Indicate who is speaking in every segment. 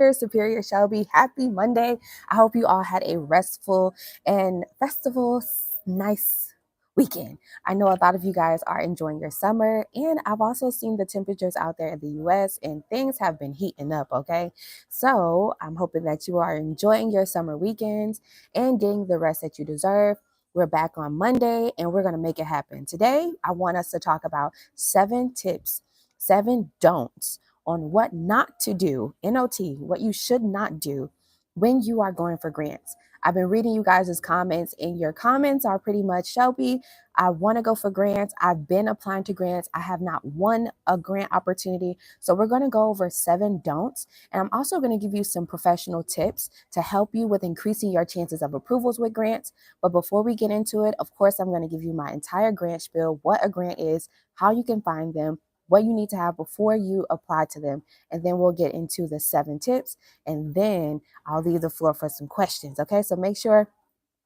Speaker 1: Superior Shelby. Happy Monday. I hope you all had a restful and festival, nice weekend. I know a lot of you guys are enjoying your summer, and I've also seen the temperatures out there in the US, and things have been heating up, okay? So I'm hoping that you are enjoying your summer weekends and getting the rest that you deserve. We're back on Monday, and we're going to make it happen. Today, I want us to talk about 7 tips, 7 don'ts on what not to do, NOT, what you should not do when you are going for grants. I've been reading you guys' comments, and your comments are pretty much, Shelby, I want to go for grants. I've been applying to grants. I have not won a grant opportunity. So we're going to go over 7 don'ts. And I'm also going to give you some professional tips to help you with increasing your chances of approvals with grants. But before we get into it, of course, I'm going to give you my entire grant spiel, what a grant is, how you can find them, what you need to have before you apply to them. And then we'll get into the 7 tips, and then I'll leave the floor for some questions. Okay, so make sure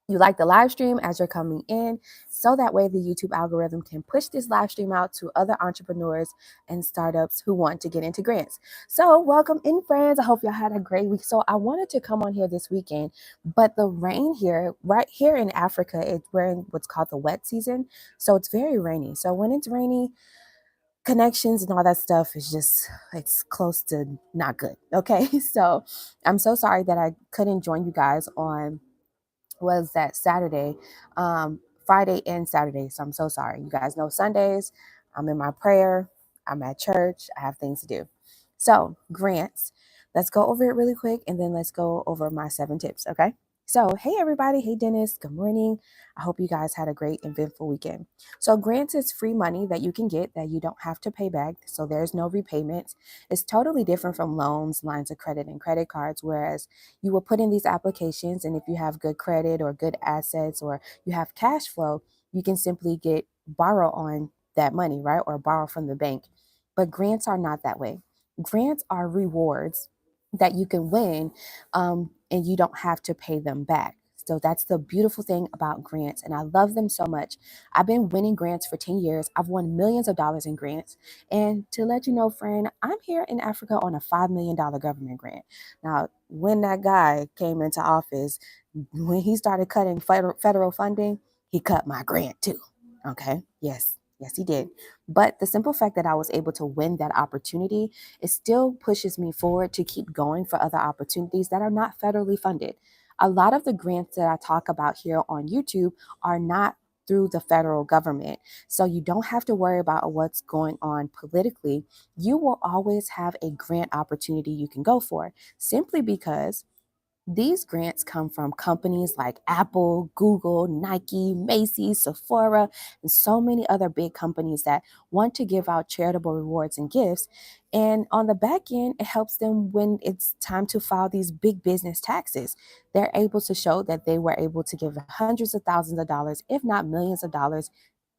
Speaker 1: you like the live stream as you're coming in, so that way the YouTube algorithm can push this live stream out to other entrepreneurs and startups who want to get into grants. So welcome in, friends. I hope y'all had a great week. So I wanted to come on here this weekend, but the rain here, right here in Africa, we're in what's called the wet season. So it's very rainy. So when it's rainy, connections and all that stuff is just, it's close to not good. Okay, so I'm so sorry that I couldn't join you guys on, was that Saturday, Friday and Saturday. So I'm so sorry. You guys know Sundays, I'm in my prayer, I'm at church, I have things to do. So grants, let's go over it really quick, and then let's go over my 7 tips. Okay, so hey everybody, hey Dennis, good morning. I hope you guys had a great eventful weekend. So grants is free money that you can get that you don't have to pay back, so there's no repayments. It's totally different from loans, lines of credit, and credit cards, whereas you will put in these applications, and if you have good credit or good assets or you have cash flow, you can simply borrow on that money, right? Or borrow from the bank. But grants are not that way. Grants are rewards that you can win, and you don't have to pay them back. So that's the beautiful thing about grants, and I love them so much. I've been winning grants for 10 years. I've won millions of dollars in grants. And to let you know, friend, I'm here in Africa on a $5 million government grant. Now, when that guy came into office, when he started cutting federal funding, he cut my grant too. Okay, yes, he did. But the simple fact that I was able to win that opportunity, it still pushes me forward to keep going for other opportunities that are not federally funded. A lot of the grants that I talk about here on YouTube are not through the federal government. So you don't have to worry about what's going on politically. You will always have a grant opportunity you can go for, simply because these grants come from companies like Apple, Google, Nike, Macy's, Sephora, and so many other big companies that want to give out charitable rewards and gifts. And on the back end, it helps them when it's time to file these big business taxes. They're able to show that they were able to give hundreds of thousands of dollars, if not millions of dollars,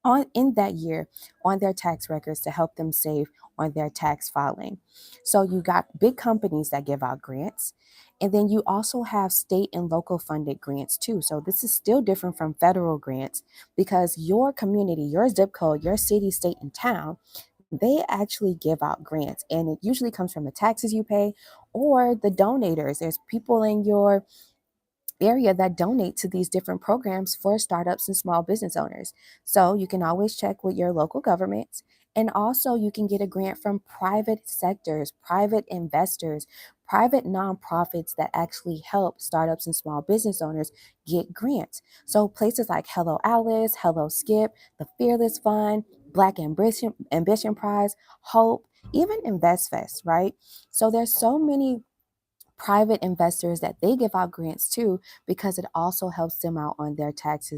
Speaker 1: on in that year on their tax records to help them save on their tax filing. So you got big companies that give out grants, and then you also have state and local funded grants too. So this is still different from federal grants, because your community, your zip code, your city, state, and town, they actually give out grants, and it usually comes from the taxes you pay or the donators. There's people in your area that donate to these different programs for startups and small business owners. So you can always check with your local governments. And also you can get a grant from private sectors, private investors, private nonprofits that actually help startups and small business owners get grants. So places like Hello Alice, Hello Skip, the Fearless Fund, Black Ambition Prize, Hope, even InvestFest, right? So there's so many private investors that they give out grants to, because it also helps them out on their tax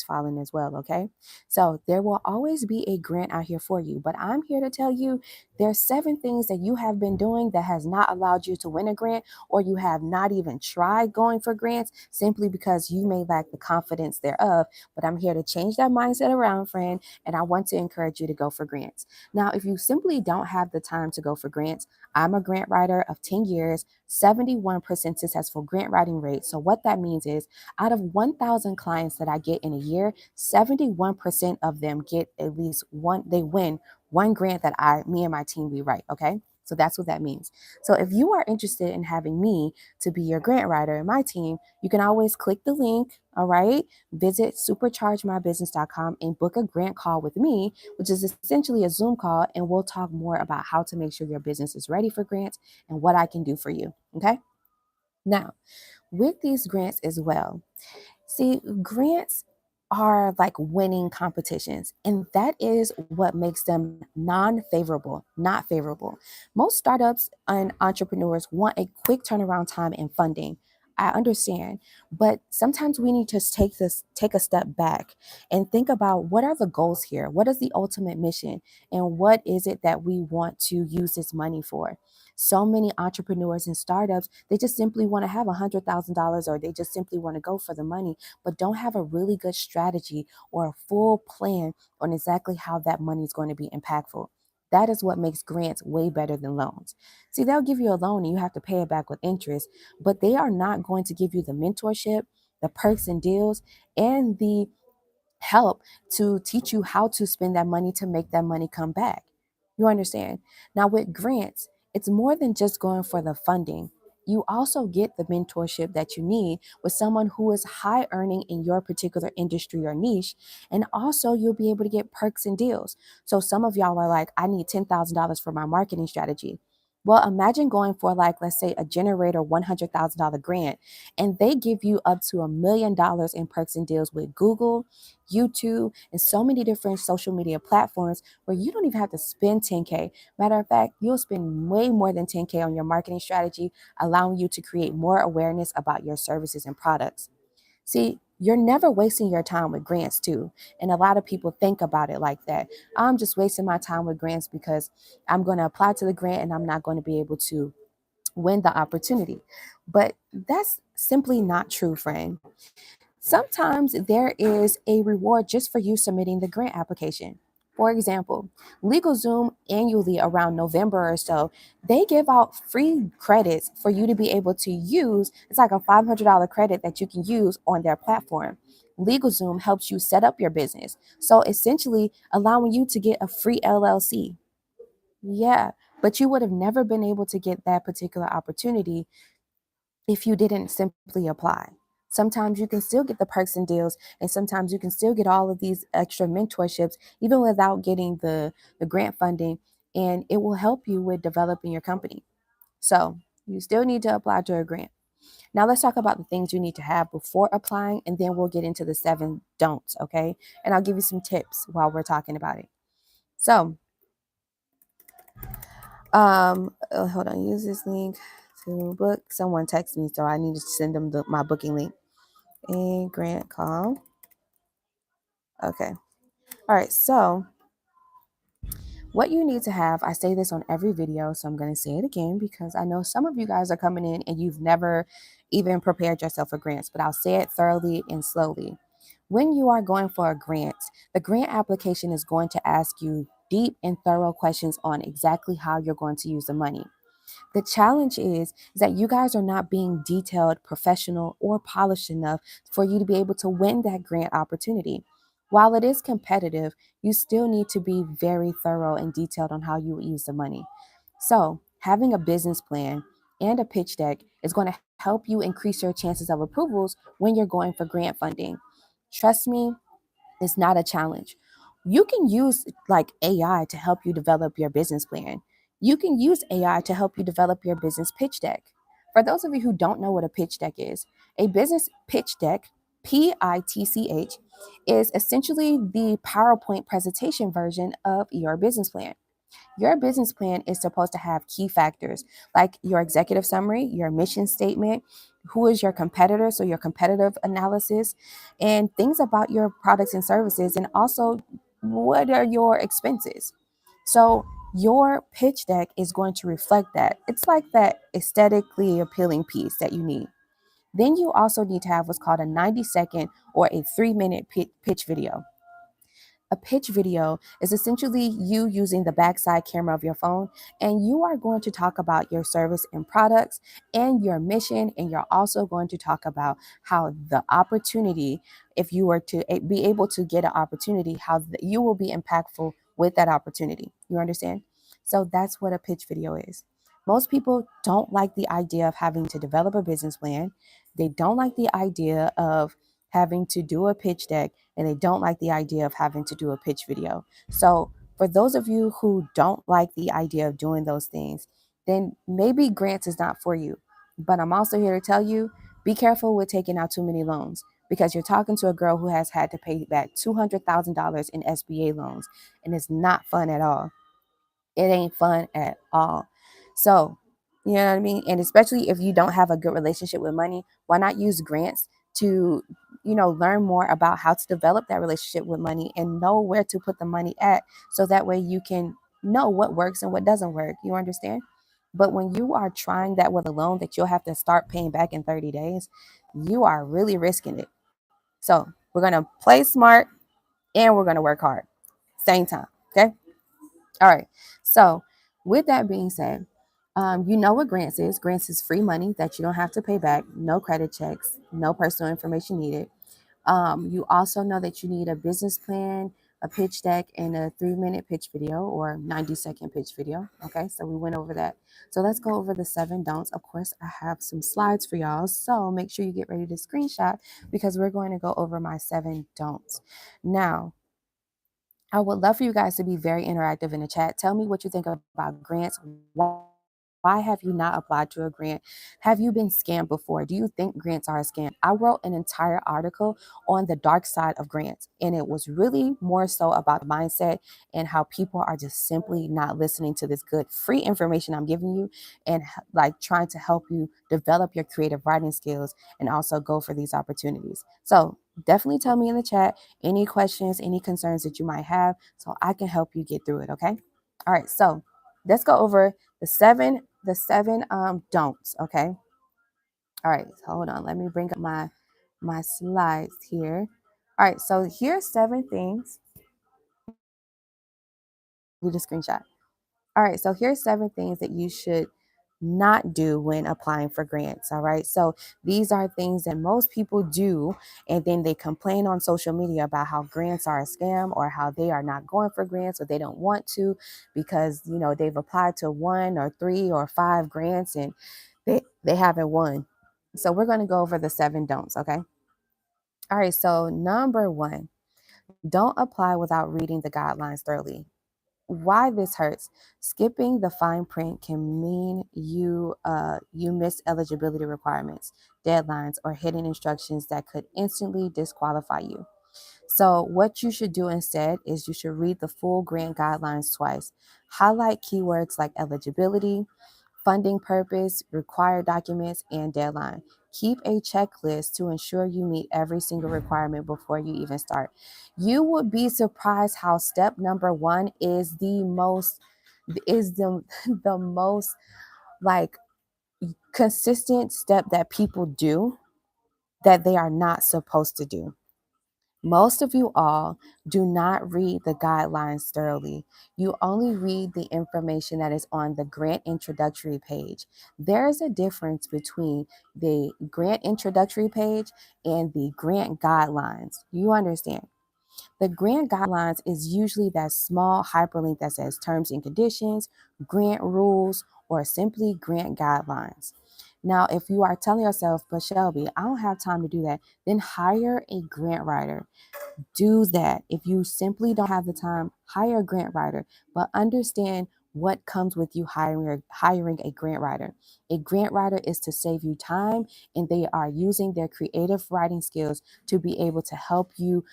Speaker 1: filing as well. Okay, so there will always be a grant out here for you, but I'm here to tell you there's 7 things that you have been doing that has not allowed you to win a grant, or you have not even tried going for grants simply because you may lack the confidence thereof. But I'm here to change that mindset around, friend, and I want to encourage you to go for grants. Now, if you simply don't have the time to go for grants, I'm a grant writer of 10 years, 71% successful grant writing rate. So what that means is, out of 1,000 clients that I get in a year, 71% of them get at least one, they win one grant that me and my team, we write, okay? So that's what that means. So if you are interested in having me to be your grant writer in my team, you can always click the link, all right? Visit superchargemybusiness.com and book a grant call with me, which is essentially a Zoom call, and we'll talk more about how to make sure your business is ready for grants and what I can do for you, okay? Now, with these grants as well, see, grants are like winning competitions, and that is what makes them non-favorable, not favorable. Most startups and entrepreneurs want a quick turnaround time and funding. I understand, but sometimes we need to take a step back and think about what are the goals here? What is the ultimate mission? And what is it that we want to use this money for? So many entrepreneurs and startups, they just simply want to have $100,000, or they just simply want to go for the money, but don't have a really good strategy or a full plan on exactly how that money is going to be impactful. That is what makes grants way better than loans. See, they'll give you a loan and you have to pay it back with interest, but they are not going to give you the mentorship, the perks and deals, and the help to teach you how to spend that money to make that money come back. You understand? Now, with grants, it's more than just going for the funding. You also get the mentorship that you need with someone who is high earning in your particular industry or niche. And also, you'll be able to get perks and deals. So, some of y'all are like, I need $10,000 for my marketing strategy. Well, imagine going for, like, let's say a generator $100,000 grant, and they give you up to $1 million in perks and deals with Google, YouTube, and so many different social media platforms where you don't even have to spend 10K. Matter of fact, you'll spend way more than 10K on your marketing strategy, allowing you to create more awareness about your services and products. See, you're never wasting your time with grants too. And a lot of people think about it like that. I'm just wasting my time with grants because I'm going to apply to the grant and I'm not going to be able to win the opportunity. But that's simply not true, friend. Sometimes there is a reward just for you submitting the grant application. For example, LegalZoom annually around November or so, they give out free credits for you to be able to use. It's like a $500 credit that you can use on their platform. LegalZoom helps you set up your business. So essentially allowing you to get a free LLC. Yeah, but you would have never been able to get that particular opportunity if you didn't simply apply. Sometimes you can still get the perks and deals, and sometimes you can still get all of these extra mentorships, even without getting the grant funding, and it will help you with developing your company. So you still need to apply to a grant. Now let's talk about the things you need to have before applying, and then we'll get into the 7 don'ts, okay? And I'll give you some tips while we're talking about it. So, hold on, use this link to book. Someone text me, so I need to send them my booking link. A grant call. Okay. All right. So, what you need to have, I say this on every video, so I'm going to say it again because I know some of you guys are coming in and you've never even prepared yourself for grants, but I'll say it thoroughly and slowly. When you are going for a grant, the grant application is going to ask you deep and thorough questions on exactly how you're going to use the money. The challenge is that you guys are not being detailed, professional, or polished enough for you to be able to win that grant opportunity. While it is competitive, you still need to be very thorough and detailed on how you use the money. So, having a business plan and a pitch deck is going to help you increase your chances of approvals when you're going for grant funding. Trust me, it's not a challenge. You can use like AI to help you develop your business plan. You can use AI to help you develop your business pitch deck. For those of you who don't know what a pitch deck is, a business pitch deck, PITCH, is essentially the PowerPoint presentation version of your business plan. Your business plan is supposed to have key factors like your executive summary, your mission statement, who is your competitor, so your competitive analysis, and things about your products and services, and also what are your expenses. So your pitch deck is going to reflect that. It's like that aesthetically appealing piece that you need. Then you also need to have what's called a 90-second or a 3-minute pitch video. A pitch video is essentially you using the backside camera of your phone, and you are going to talk about your service and products and your mission, and you're also going to talk about how the opportunity, if you were to be able to get an opportunity, how you will be impactful with that opportunity. You understand? So that's what a pitch video is. Most people don't like the idea of having to develop a business plan. They don't like the idea of having to do a pitch deck, and they don't like the idea of having to do a pitch video. So for those of you who don't like the idea of doing those things, then maybe grants is not for you. But I'm also here to tell you, be careful with taking out too many loans, because you're talking to a girl who has had to pay back $200,000 in SBA loans, and it's not fun at all. It ain't fun at all. So, you know what I mean? And especially if you don't have a good relationship with money, why not use grants to, learn more about how to develop that relationship with money and know where to put the money at, so that way you can know what works and what doesn't work. You understand? But when you are trying that with a loan that you'll have to start paying back in 30 days, you are really risking it. So we're going to play smart and we're going to work hard. Same time. Okay. All right. So with that being said, you know what grants is. Grants is free money that you don't have to pay back, no credit checks, no personal information needed. You also know that you need a business plan, a pitch deck, and a 3-minute pitch video or 90-second pitch video. Okay, so we went over that. So let's go over the 7 don'ts. Of course, I have some slides for y'all, so make sure you get ready to screenshot, because we're going to go over my 7 don'ts. Now, I would love for you guys to be very interactive in the chat. Tell me what you think about grants. Why have you not applied to a grant? Have you been scammed before? Do you think grants are a scam? I wrote an entire article on the dark side of grants, and it was really more so about the mindset and how people are just simply not listening to this good free information I'm giving you, and like trying to help you develop your creative writing skills and also go for these opportunities. So definitely tell me in the chat any questions, any concerns that you might have, so I can help you get through it. Okay. All right. So let's go over the seven don'ts. Okay. All right. Hold on. Let me bring up my slides here. All right. So here's 7 things. Do the screenshot. All right, so here's 7 things that you should not do when applying for grants. All right, so these are things that most people do, and then they complain on social media about how grants are a scam, or how they are not going for grants, or they don't want to because they've applied to 1 or 3 or 5 grants and they haven't won. So we're going to go over the 7 don'ts. Okay. All right, so number 1, don't apply without reading the guidelines thoroughly. Why this hurts: skipping the fine print can mean you miss eligibility requirements, deadlines, or hidden instructions that could instantly disqualify you. So what you should do instead is you should read the full grant guidelines twice. Highlight keywords like eligibility, funding purpose, required documents, and deadline. Keep a checklist to ensure you meet every single requirement before you even start. You would be surprised how step number 1 is the most the most like consistent step that people do that they are not supposed to do. Most of you all do not read the guidelines thoroughly. You only read the information that is on the grant introductory page. There is a difference between the grant introductory page and the grant guidelines. You understand? The grant guidelines is usually that small hyperlink that says terms and conditions, grant rules, or simply grant guidelines. Now, if you are telling yourself, but Shelby, I don't have time to do that, then hire a grant writer. Do that. If you simply don't have the time, hire a grant writer, but understand what comes with you hiring a grant writer. A grant writer is to save you time, and they are using their creative writing skills to be able to help you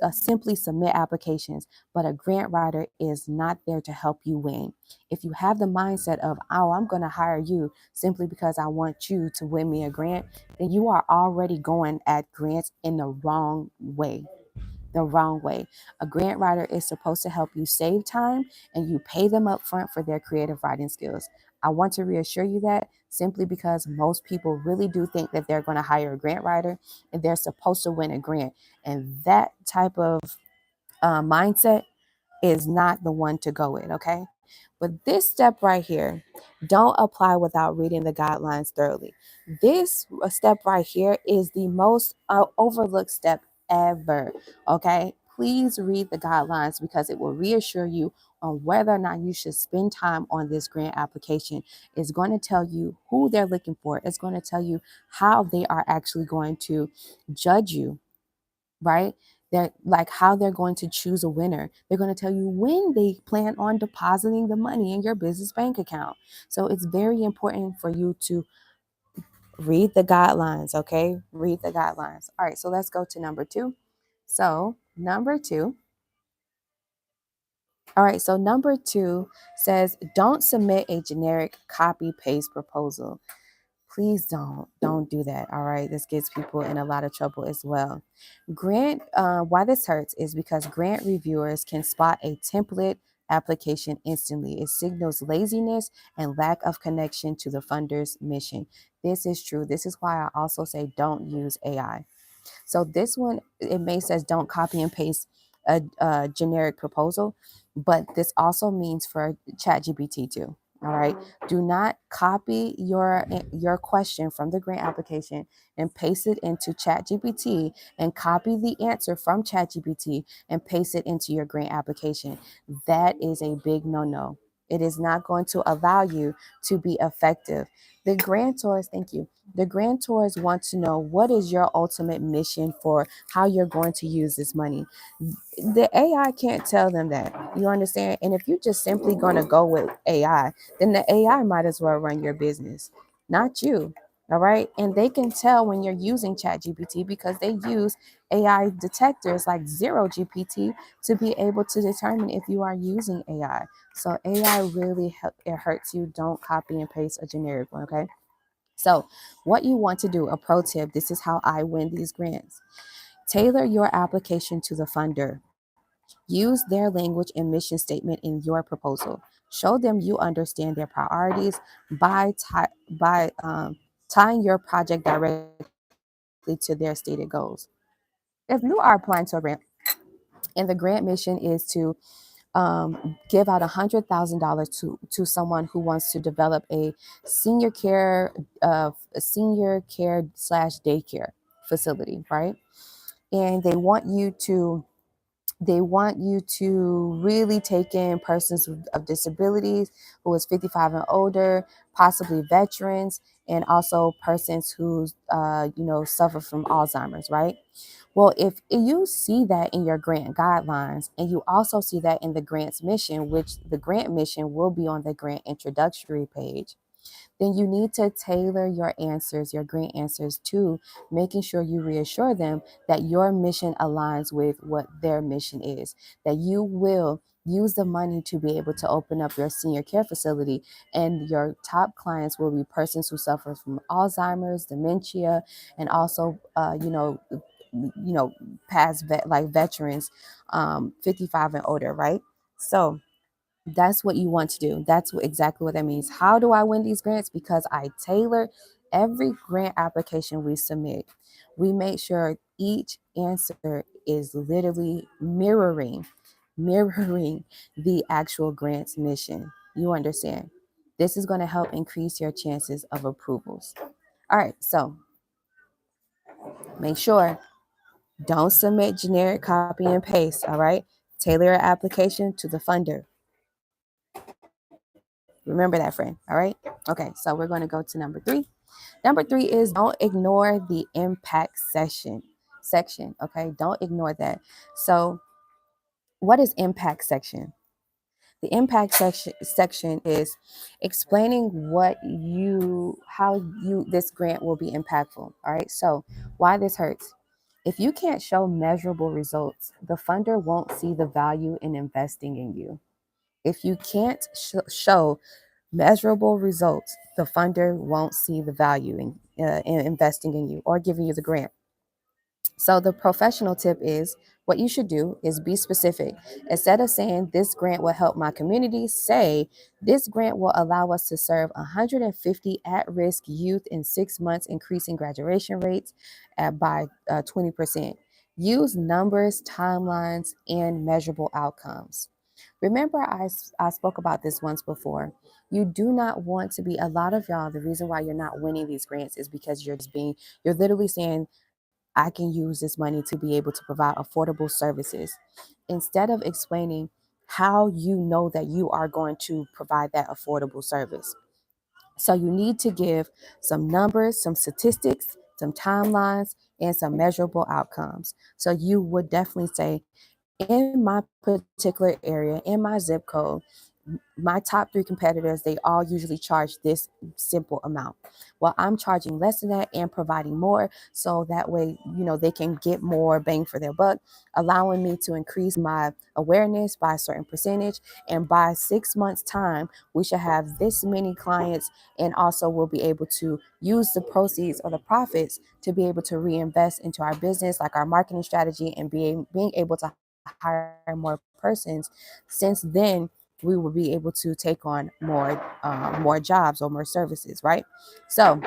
Speaker 1: simply submit applications. But a grant writer is not there to help you win. If you have the mindset of, oh, I'm going to hire you simply because I want you to win me a grant, then you are already going at grants in the wrong way. The wrong way. A grant writer is supposed to help you save time, and you pay them up front for their creative writing skills. I want to reassure you that, simply because most people really do think that they're going to hire a grant writer and they're supposed to win a grant. And that type of mindset is not the one to go with, okay? But this step right here, don't apply without reading the guidelines thoroughly. This step right here is the most overlooked step ever, okay? Please read the guidelines, because it will reassure you on whether or not you should spend time on this grant application. It's going to tell you who they're looking for. It's going to tell you how they are actually going to judge you, right? They're like how they're going to choose a winner. They're going to tell you when they plan on depositing the money in your business bank account. So it's very important for you to read the guidelines, okay? Read the guidelines. All right, so let's go to number 2. So, number 2. All right, so number 2 says don't submit a generic copy paste proposal. Please don't do that. All right, this gets people in a lot of trouble as well. Why this hurts is because grant reviewers can spot a template application instantly. It signals laziness and lack of connection to the funder's mission. This is true. This is why I also say don't use AI. So this one, it may says don't copy and paste a generic proposal, but this also means for ChatGPT too. All right. Do not copy your question from the grant application and paste it into ChatGPT and copy the answer from ChatGPT and paste it into your grant application. That is a big no-no. It is not going to allow you to be effective. The grantors, thank you. The grantors want to know what is your ultimate mission for how you're going to use this money. The AI can't tell them that. You understand? And if you're just simply going to go with AI, then the AI might as well run your business, not you. All right. And they can tell when you're using ChatGPT because they use AI detectors like Zero GPT to be able to determine if you are using AI. So AI really it hurts you. Don't copy and paste a generic one. Okay. So, what you want to do, a pro tip, this is how I win these grants. Tailor your application to the funder. Use their language and mission statement in your proposal. Show them you understand their priorities by tying your project directly to their stated goals. If you are applying to a grant and the grant mission is to give out $100,000 to someone who wants to develop a senior care slash daycare facility, right? And they want you to really take in persons of disabilities who is 55 and older, possibly veterans, and also persons who suffer from Alzheimer's, right? Well, if you see that in your grant guidelines and you also see that in the grant's mission, which the grant mission will be on the grant introductory page, then you need to tailor your answers, your grant answers, to making sure you reassure them that your mission aligns with what their mission is, that you will use the money to be able to open up your senior care facility, and your top clients will be persons who suffer from Alzheimer's, dementia, and also past veterans, 55 and older, right? So that's what you want to do. Exactly what that means. How do I win these grants? Because I tailor every grant application we submit. We make sure each answer is literally mirroring the actual grant's mission. You understand? This is going to help increase your chances of approvals. All right, so make sure don't submit generic copy and paste, all right? Tailor your application to the funder. Remember that, friend, all right? Okay, so we're going to go to number 3. Number 3 is don't ignore the impact section, okay? Don't ignore that. So what is impact section? The impact section is explaining how this grant will be impactful, all right? So why this hurts. If you can't show measurable results, the funder won't see the value in investing in you. If you can't show measurable results, the funder won't see the value in investing in you or giving you the grant. So the professional tip is what you should do is be specific. Instead of saying this grant will help my community, say this grant will allow us to serve 150 at-risk youth in 6 months, increasing graduation rates by 20%. Use numbers, timelines, and measurable outcomes. Remember, I spoke about this once before. You do not want to be, a lot of y'all, the reason why you're not winning these grants is because you're literally saying, I can use this money to be able to provide affordable services. Instead of explaining, how you know that you are going to provide that affordable service. So you need to give some numbers, some statistics, some timelines, and some measurable outcomes. So you would definitely say, in my particular area, in my zip code, my top three competitors, they all usually charge this simple amount. Well, I'm charging less than that and providing more. So that way, they can get more bang for their buck, allowing me to increase my awareness by a certain percentage. And by 6 months' time, we should have this many clients, and also we'll be able to use the proceeds or the profits to be able to reinvest into our business, like our marketing strategy, and being able to hire more persons. Since then, we will be able to take on more jobs or more services, right? So,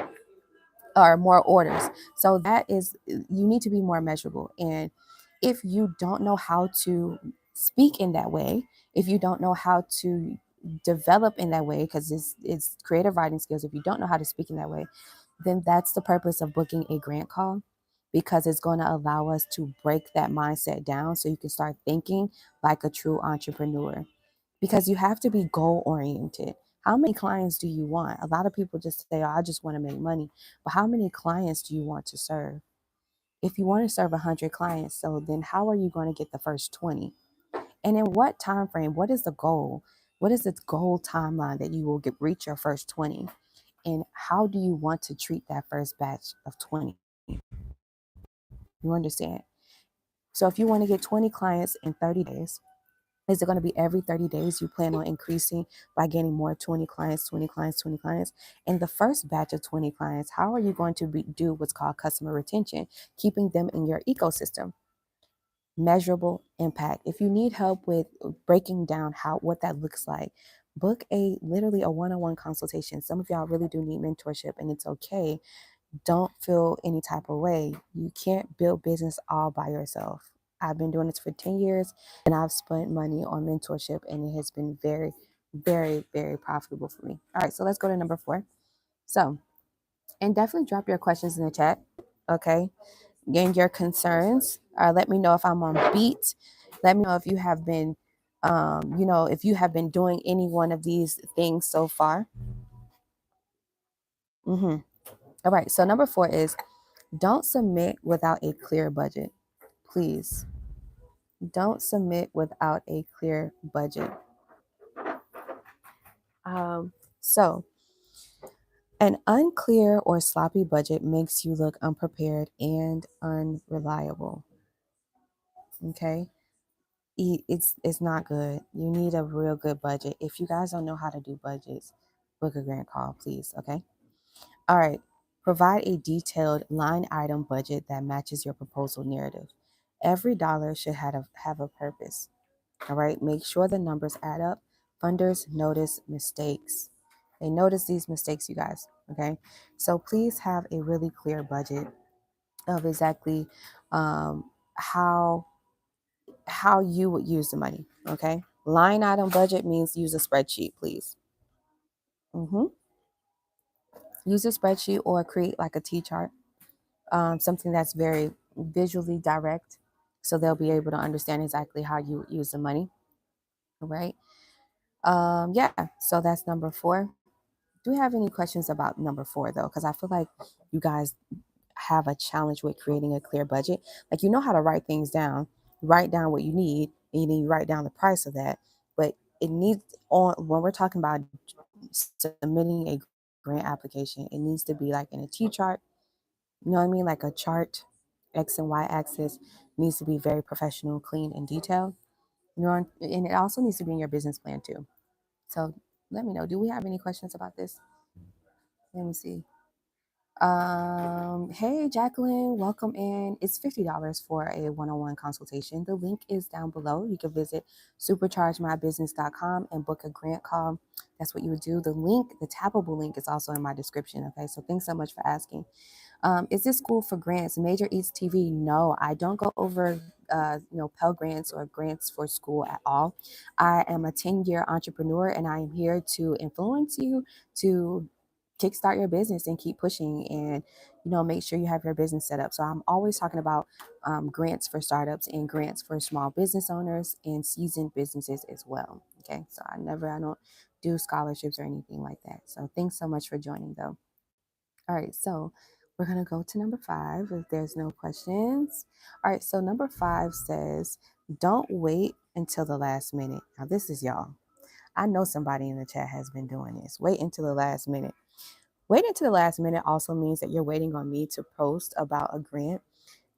Speaker 1: or more orders. So that is, you need to be more measurable. And if you don't know how to speak in that way, if you don't know how to develop in that way, because it's creative writing skills, if you don't know how to speak in that way, then that's the purpose of booking a grant call, because it's going to allow us to break that mindset down so you can start thinking like a true entrepreneur, because you have to be goal oriented. How many clients do you want? A lot of people just say, oh, I just want to make money. But how many clients do you want to serve? If you want to serve 100 clients, so then how are you going to get the first 20? And in what time frame? What is the goal? What is the goal timeline that you will reach your first 20? And how do you want to treat that first batch of 20? You understand? So if you want to get 20 clients in 30 days, is it going to be every 30 days you plan on increasing by getting more 20 clients, 20 clients, 20 clients? And the first batch of 20 clients, how are you going to do what's called customer retention, keeping them in your ecosystem? Measurable impact. If you need help with breaking down what that looks like, book literally a one-on-one consultation. Some of y'all really do need mentorship, and it's okay. Don't feel any type of way. You can't build business all by yourself. I've been doing this for 10 years, and I've spent money on mentorship, and it has been very, very, very profitable for me. All right, so let's go to number 4. So, and definitely drop your questions in the chat, okay? And your concerns. Let me know if I'm on beat. Let me know if you have been, if you have been doing any one of these things so far. All right, so number 4 is, don't submit without a clear budget. Please don't submit without a clear budget. So an unclear or sloppy budget makes you look unprepared and unreliable. Okay. It's not good. You need a real good budget. If you guys don't know how to do budgets, book a grant call, please. Okay. All right. Provide a detailed line item budget that matches your proposal narrative. Every dollar should have a purpose. All right. Make sure the numbers add up. Funders notice mistakes. They notice these mistakes, you guys. Okay. So please have a really clear budget of exactly how you would use the money. Okay. Line item budget means use a spreadsheet, please. Use a spreadsheet or create like a T-chart, something that's very visually direct, so they'll be able to understand exactly how you use the money. All right. Yeah. So that's number 4. Do you have any questions about number 4 though? Because I feel like you guys have a challenge with creating a clear budget. Like, you know how to write things down, write down what you need, and then you write down the price of that. But it needs, on when we're talking about submitting a grant application, it needs to be like in a T-chart. You know what I mean? Like a chart, X and Y axis needs to be very professional, clean, and detailed. And it also needs to be in your business plan too. So let me know. Do we have any questions about this? Let me see. Hey Jacqueline, welcome in. It's $50 for a one-on-one consultation. The link is down below. You can visit superchargemybusiness.com and book a grant call. That's what you would do. The tappable link is also in my description. Okay, so thanks so much for asking. Is this school for grants? Major Eats TV? No, I don't go over Pell Grants or grants for school at all. I am a 10-year entrepreneur, and I am here to influence you to kickstart your business and keep pushing, and make sure you have your business set up. So I'm always talking about grants for startups and grants for small business owners and seasoned businesses as well. Okay, so I don't do scholarships or anything like that. So thanks so much for joining though. All right, so we're going to go to number 5 if there's no questions. All right, so number 5 says, don't wait until the last minute. Now, this is y'all. I know somebody in the chat has been doing this. Wait until the last minute. Waiting until the last minute also means that you're waiting on me to post about a grant,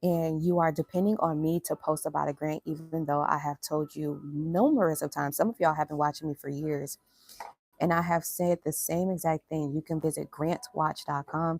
Speaker 1: and you are depending on me to post about a grant, even though I have told you numerous of times. Some of y'all have been watching me for years, and I have said the same exact thing. You can visit grantwatch.com.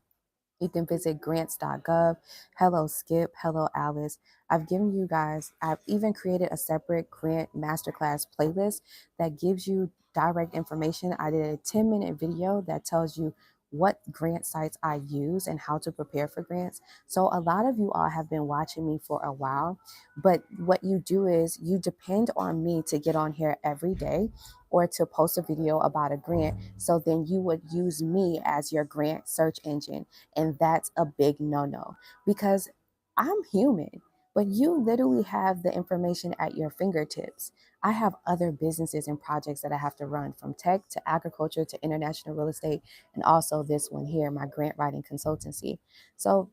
Speaker 1: You can visit grants.gov. Hello, Skip. Hello, Alice. I've even created a separate grant masterclass playlist that gives you direct information. I did a 10-minute video that tells you what grant sites I use and how to prepare for grants. So a lot of you all have been watching me for a while, but what you do is you depend on me to get on here every day or to post a video about a grant. So then you would use me as your grant search engine. And that's a big no-no, because I'm human, but you literally have the information at your fingertips. I have other businesses and projects that I have to run, from tech to agriculture to international real estate, and also this one here, my grant writing consultancy. So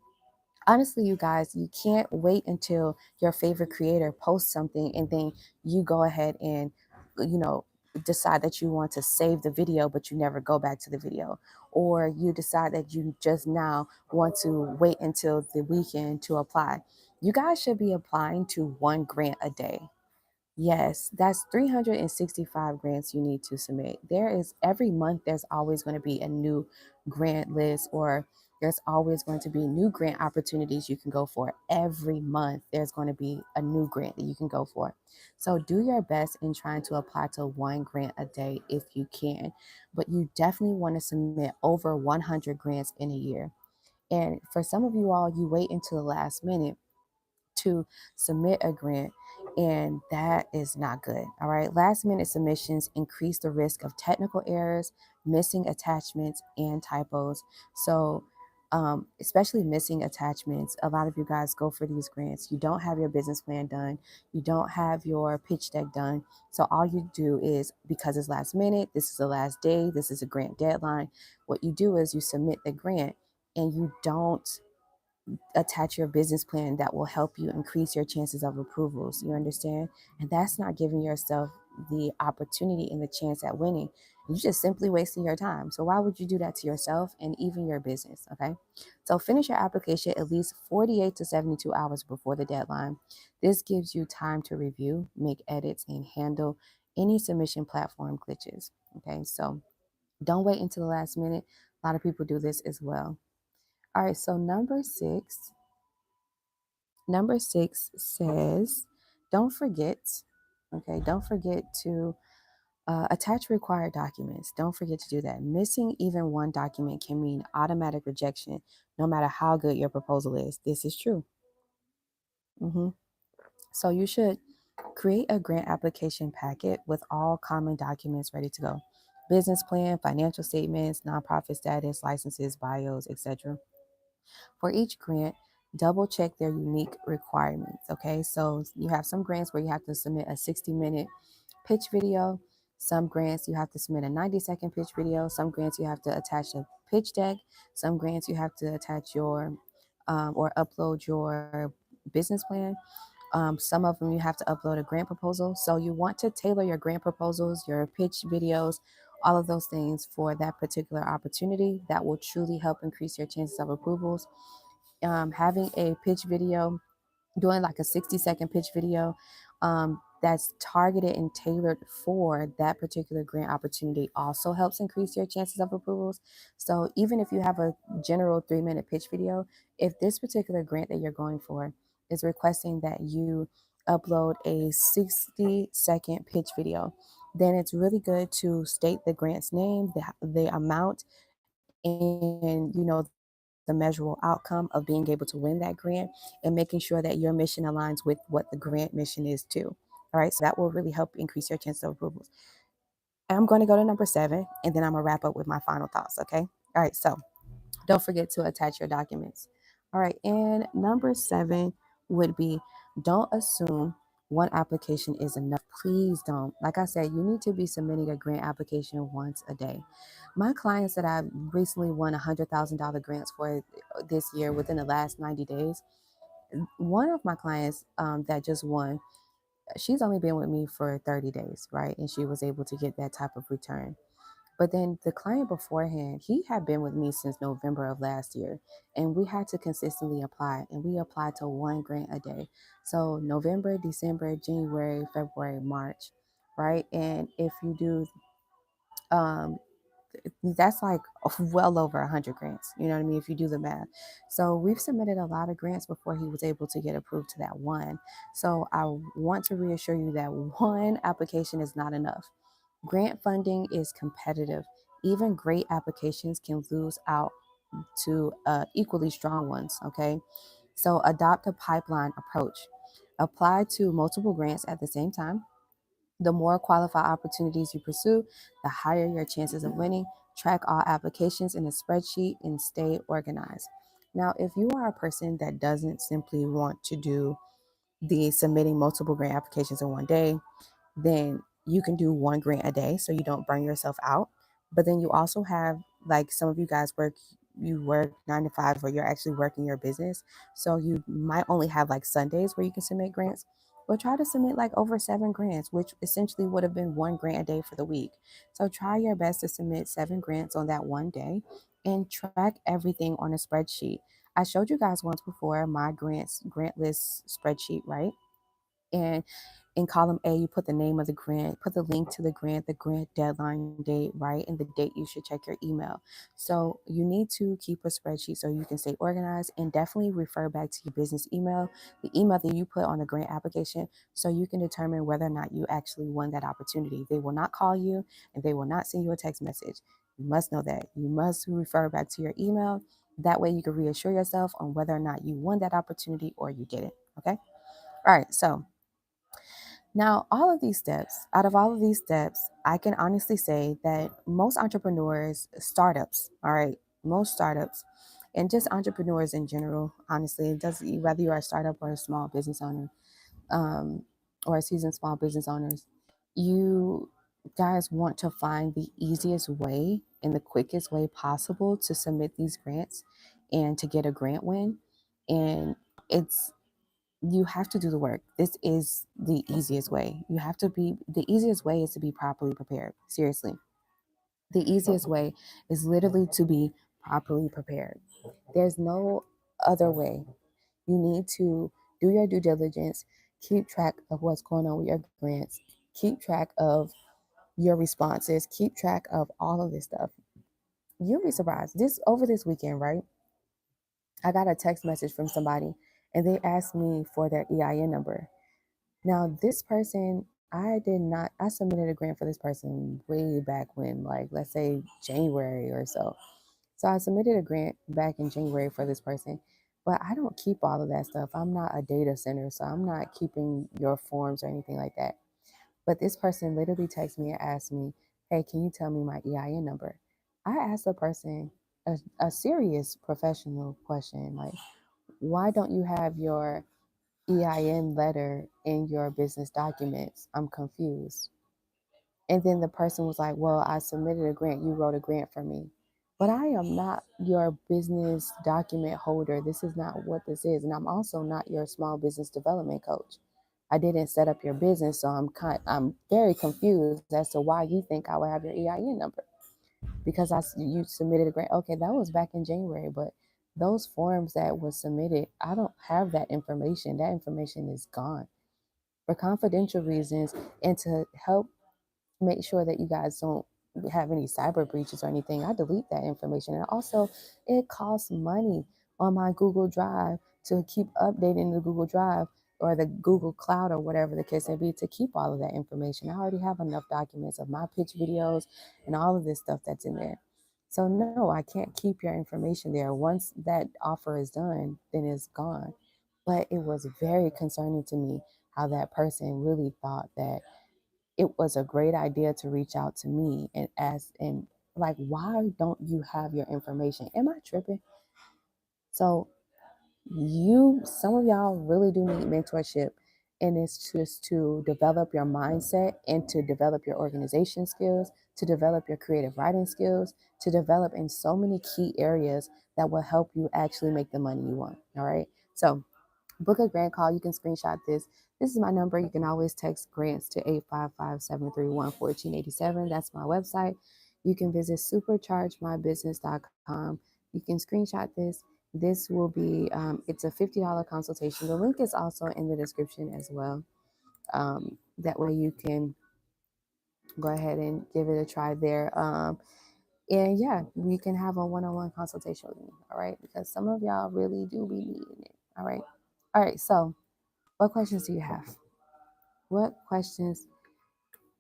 Speaker 1: honestly, you guys, you can't wait until your favorite creator posts something and then you go ahead and, you know, decide that you want to save the video, but you never go back to the video. Or you decide that you just now want to wait until the weekend to apply. You guys should be applying to one grant a day. Yes, that's 365 grants you need to submit. Every month, there's always going to be a new grant list, or there's always going to be new grant opportunities you can go for. Every month, there's going to be a new grant that you can go for. So do your best in trying to apply to one grant a day if you can. But you definitely want to submit over 100 grants in a year. And for some of you all, you wait until the last minute to submit a grant, and that is not good. All right, last minute submissions increase the risk of technical errors, missing attachments, and typos. So especially missing attachments, a lot of you guys go for these grants, you don't have your business plan done, you don't have your pitch deck done. So all you do is, because it's last minute, this is the last day, this is a grant deadline, what you do is you submit the grant and you don't attach your business plan that will help you increase your chances of approvals. You understand? And that's not giving yourself the opportunity and the chance at winning. You're just simply wasting your time. So why would you do that to yourself and even your business? Okay. So finish your application at least 48 to 72 hours before the deadline. This gives you time to review, make edits, and handle any submission platform glitches. Okay. So don't wait until the last minute. A lot of people do this as well. All right, so number six says, don't forget, okay, don't forget to attach required documents. Don't forget to do that. Missing even one document can mean automatic rejection, no matter how good your proposal is. This is true. So you should create a grant application packet with all common documents ready to go. Business plan, financial statements, nonprofit status, licenses, bios, etc. For each grant, double check their unique requirements. Okay, so you have some grants where you have to submit a 60-minute pitch video. Some grants you have to submit a 90-second pitch video. Some grants you have to attach a pitch deck. Some grants you have to attach your or upload your business plan. Some of them you have to upload a grant proposal. So you want to tailor your grant proposals, your pitch videos, all of those things for that particular opportunity. That will truly help increase your chances of approvals. Having a pitch video, doing like a 60-second pitch video that's targeted and tailored for that particular grant opportunity also helps increase your chances of approvals. So even if you have a general 3-minute pitch video, if this particular grant that you're going for is requesting that you upload a 60-second pitch video, then it's really good to state the grant's name, the amount, and the measurable outcome of being able to win that grant, and making sure that your mission aligns with what the grant mission is too. All right, so that will really help increase your chances of approvals. I'm going to go to number 7, and then I'm going to wrap up with my final thoughts, okay? All right, so don't forget to attach your documents. All right, and number 7 would be, don't assume one application is enough. Please don't. Like I said, you need to be submitting a grant application once a day. My clients that I've recently won $100,000 grants for this year within the last 90 days, one of my clients that just won, she's only been with me for 30 days, right? And she was able to get that type of return. But then the client beforehand, he had been with me since November of last year, and we had to consistently apply, and we applied to one grant a day. So November, December, January, February, March, right? And if you do, um, that's like well over 100 grants. You know what I mean? If you do the math. So we've submitted a lot of grants before he was able to get approved to that one. So I want to reassure you that one application is not enough. Grant funding is competitive. Even great applications can lose out to equally strong ones, okay? So adopt a pipeline approach. Apply to multiple grants at the same time. The more qualified opportunities you pursue, the higher your chances of winning. Track all applications in a spreadsheet and stay organized. Now, if you are a person that doesn't simply want to do the submitting multiple grant applications in one day, then you can do one grant a day so you don't burn yourself out. But then you also have, like, some of you guys you work 9 to 5, or you're actually working your business. So you might only have like Sundays where you can submit grants. But try to submit like over 7 grants, which essentially would have been one grant a day for the week. So try your best to submit 7 grants on that one day and track everything on a spreadsheet. I showed you guys once before my grant list spreadsheet, right? And in column A, you put the name of the grant, put the link to the grant deadline date, right? And the date you should check your email. So you need to keep a spreadsheet so you can stay organized, and definitely refer back to your business email, the email that you put on the grant application, so you can determine whether or not you actually won that opportunity. They will not call you and they will not send you a text message. You must know that. You must refer back to your email. That way you can reassure yourself on whether or not you won that opportunity or you didn't. Okay. All right. So now, out of all of these steps, I can honestly say that most entrepreneurs, startups, all right, most startups, and just entrepreneurs in general, honestly, it does, whether you are a startup or a small business owner, um, or a seasoned small business owners, you guys want to find the easiest way and the quickest way possible to submit these grants and to get a grant win. And it's you have to do the work. This is the easiest way. The easiest way is to be properly prepared. Seriously. The easiest way is literally to be properly prepared. There's no other way. You need to do your due diligence, keep track of what's going on with your grants, keep track of your responses, keep track of all of this stuff. You'll be surprised. Over this weekend, right? I got a text message from somebody and they asked me for their EIN number. Now, this person, I submitted a grant for this person way back when, like, let's say January or so. So I submitted a grant back in January for this person, but I don't keep all of that stuff. I'm not a data center, so I'm not keeping your forms or anything like that. But this person literally texted me and asked me, hey, can you tell me my EIN number? I asked the person a serious professional question, like, why don't you have your EIN letter in your business documents? I'm confused. And then the person was like, well, I submitted a grant. You wrote a grant for me. But I am not your business document holder. This is not what this is. And I'm also not your small business development coach. I didn't set up your business, so I'm very confused as to why you think I would have your EIN number. Because you submitted a grant. Okay, that was back in January, but those forms that was submitted, I don't have that information. That information is gone for confidential reasons and to help make sure that you guys don't have any cyber breaches or anything. I delete that information. And also, it costs money on my Google Drive to keep updating the Google Drive or the Google Cloud or whatever the case may be, to keep all of that information. I already have enough documents of my pitch videos and all of this stuff that's in there. So no, I can't keep your information there. Once that offer is done, then it's gone. But it was very concerning to me how that person really thought that it was a great idea to reach out to me and ask and Like, why don't you have your information? Am I tripping? So some of y'all really do need mentorship, and it's just to develop your mindset and to develop your organization skills, to develop your creative writing skills, to develop in so many key areas that will help you actually make the money you want. All right. So book a grant call. You can screenshot this. This is my number. You can always text grants to 855-731-1487. That's my website. You can visit superchargemybusiness.com. You can screenshot this. This will be, it's a $50 consultation. The link is also in the description as well. That way you can go ahead and give it a try there. And yeah, we can have a one-on-one consultation with me. All right. Because some of y'all really do be needing it. All right. All right. So what questions do you have? What questions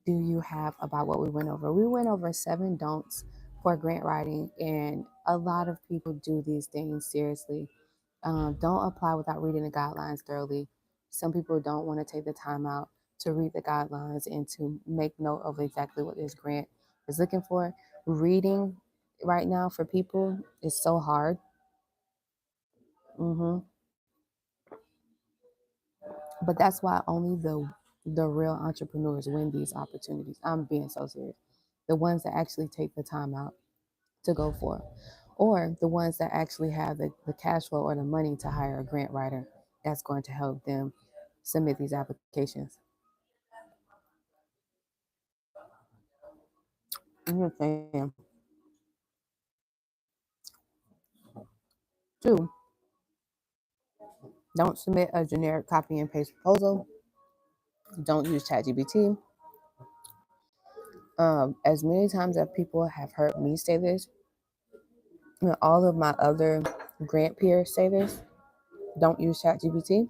Speaker 1: do you have about what we went over? We went over 7 don'ts for grant writing, and a lot of people do these things seriously. Don't apply without reading the guidelines thoroughly. Some people don't want to take the time out to read the guidelines and to make note of exactly what this grant is looking for. Reading right now for people is so hard. hmm But that's why only the real entrepreneurs win these opportunities. I'm being so serious. The ones that actually take the time out to go for, or the ones that actually have the cash flow or the money to hire a grant writer that's going to help them submit these applications. I'm just saying, 2, don't submit a generic copy and paste proposal. Don't use ChatGPT. As many times as people have heard me say this, and all of my other grant peers say this, don't use ChatGPT.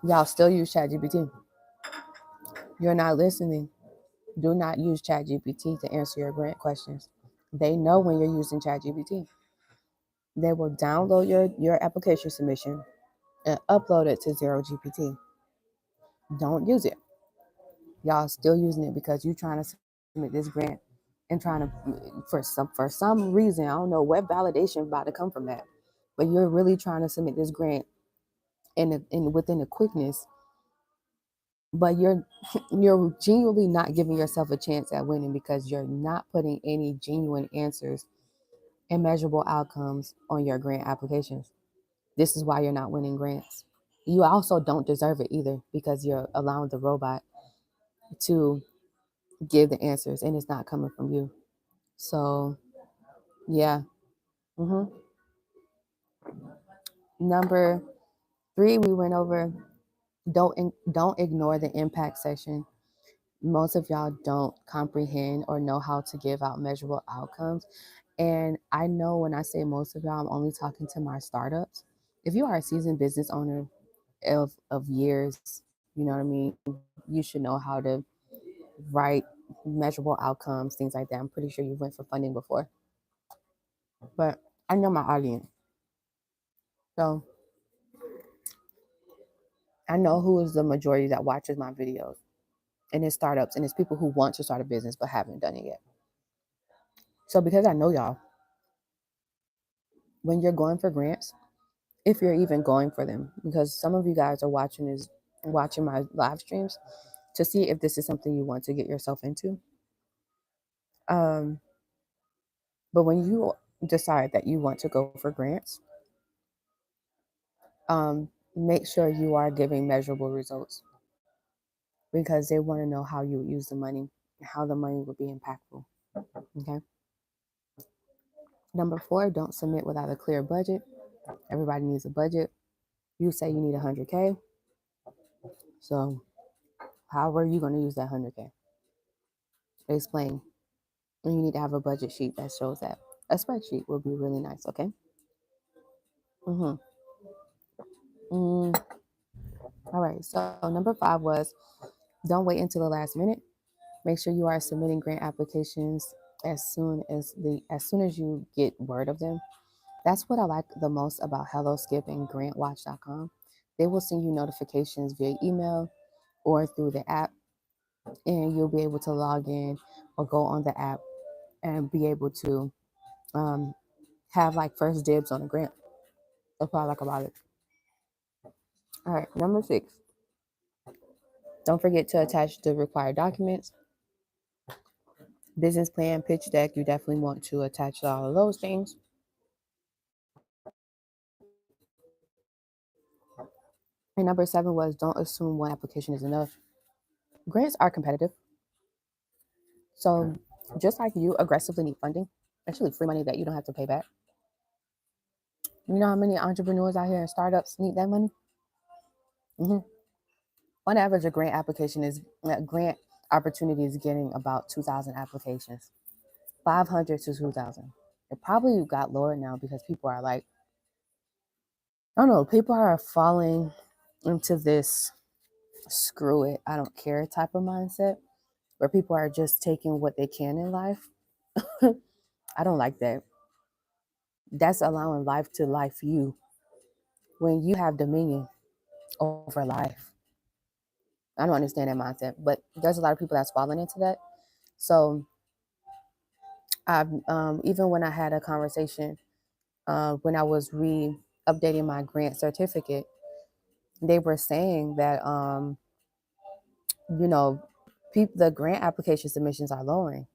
Speaker 1: Y'all still use ChatGPT. You're not listening. Do not use ChatGPT to answer your grant questions. They know when you're using ChatGPT. They will download your application submission and upload it to Zero GPT. Don't use it. Y'all still using it because you're trying to submit this grant and trying to for some reason, I don't know what validation about to come from that, but you're really trying to submit this grant in within the quickness, but you're genuinely not giving yourself a chance at winning because you're not putting any genuine answers and measurable outcomes on your grant applications. This is why you're not winning grants. You also don't deserve it either because you're allowing the robot to give the answers and it's not coming from you. So, yeah. hmm Number 3, we went over don't ignore the impact section. Most of y'all don't comprehend or know how to give out measurable outcomes. And I know when I say most of y'all, I'm only talking to my startups. If you are a seasoned business owner of years, you know what I mean, you should know how to write measurable outcomes, things like that. I'm pretty sure you went for funding before. But I know my audience. So I know who is the majority that watches my videos. And it's startups and it's people who want to start a business but haven't done it yet. So because I know y'all, when you're going for grants, if you're even going for them, because some of you guys are watching my live streams to see if this is something you want to get yourself into. But when you decide that you want to go for grants, make sure you are giving measurable results because they want to know how you use the money, how the money will be impactful. Okay. Number 4, don't submit without a clear budget. Everybody needs a budget. You say you need 100K. So how are you going to use that 100K? Explain. And you need to have a budget sheet that shows that. A spreadsheet will be really nice. Okay. Mm-hmm. Mm. All right. So number 5 was don't wait until the last minute. Make sure you are submitting grant applications as soon as you get word of them. That's what I like the most about HelloSkip and GrantWatch.com. They will send you notifications via email or through the app, and you'll be able to log in or go on the app and be able to have like first dibs on a grant. That's what I like about it. All right, number 6. Don't forget to attach the required documents. Business plan, pitch deck, you definitely want to attach all of those things. And number 7 was don't assume one application is enough. Grants are competitive. So just like you aggressively need funding, actually free money that you don't have to pay back. You know how many entrepreneurs out here and startups need that money? Mm-hmm. On average, a grant opportunity is getting about 2,000 applications, 500 to 2,000. It probably got lower now because people are like, I don't know, people are falling into this screw it, I don't care type of mindset where people are just taking what they can in life. I don't like that. That's allowing life to life you when you have dominion over life. I don't understand that mindset, but there's a lot of people that's falling into that. So I've even when I had a conversation when I was updating my grant certificate, they were saying that you know the grant application submissions are lowering.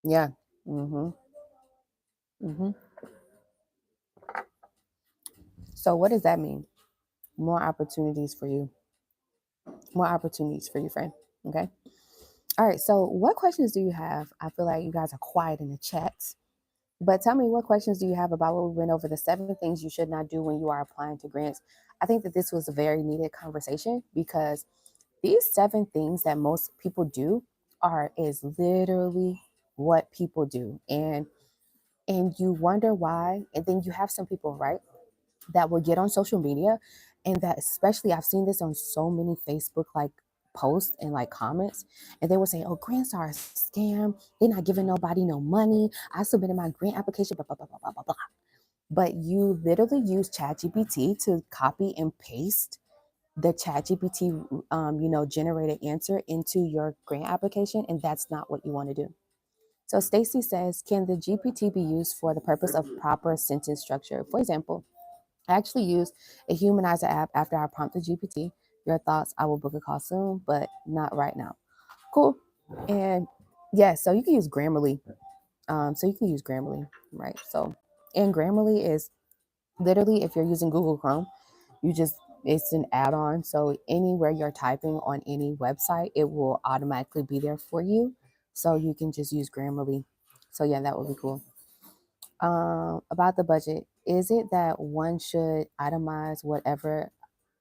Speaker 1: Yeah. Mhm. Mhm. So what does that mean? More opportunities for you. More opportunities for you, friend. Okay. All right. So what questions do you have? I feel like you guys are quiet in the chat. But tell me, what questions do you have about what we went over, the 7 things you should not do when you are applying to grants? I think that this was a very needed conversation because these 7 things that most people do is literally what people do. And you wonder why. And then you have some people, right, that will get on social media, and that especially I've seen this on so many Facebook like posts and like comments, and they will say, oh, grants are a scam, they're not giving nobody no money, I submitted my grant application, blah blah blah blah blah blah blah. But you literally use ChatGPT to copy and paste the ChatGPT generated answer into your grant application, and that's not what you want to do. So Stacy says, can the GPT be used for the purpose of proper sentence structure? For example, I actually use a humanizer app after I prompt the GPT. Your thoughts? I will book a call soon, but not right now. Cool. And yeah, so you can use Grammarly. Right? So, and Grammarly is literally, if you're using Google Chrome, it's an add-on. So anywhere you're typing on any website, it will automatically be there for you. So you can just use Grammarly. So yeah, that would be cool. About the budget, is it that one should itemize whatever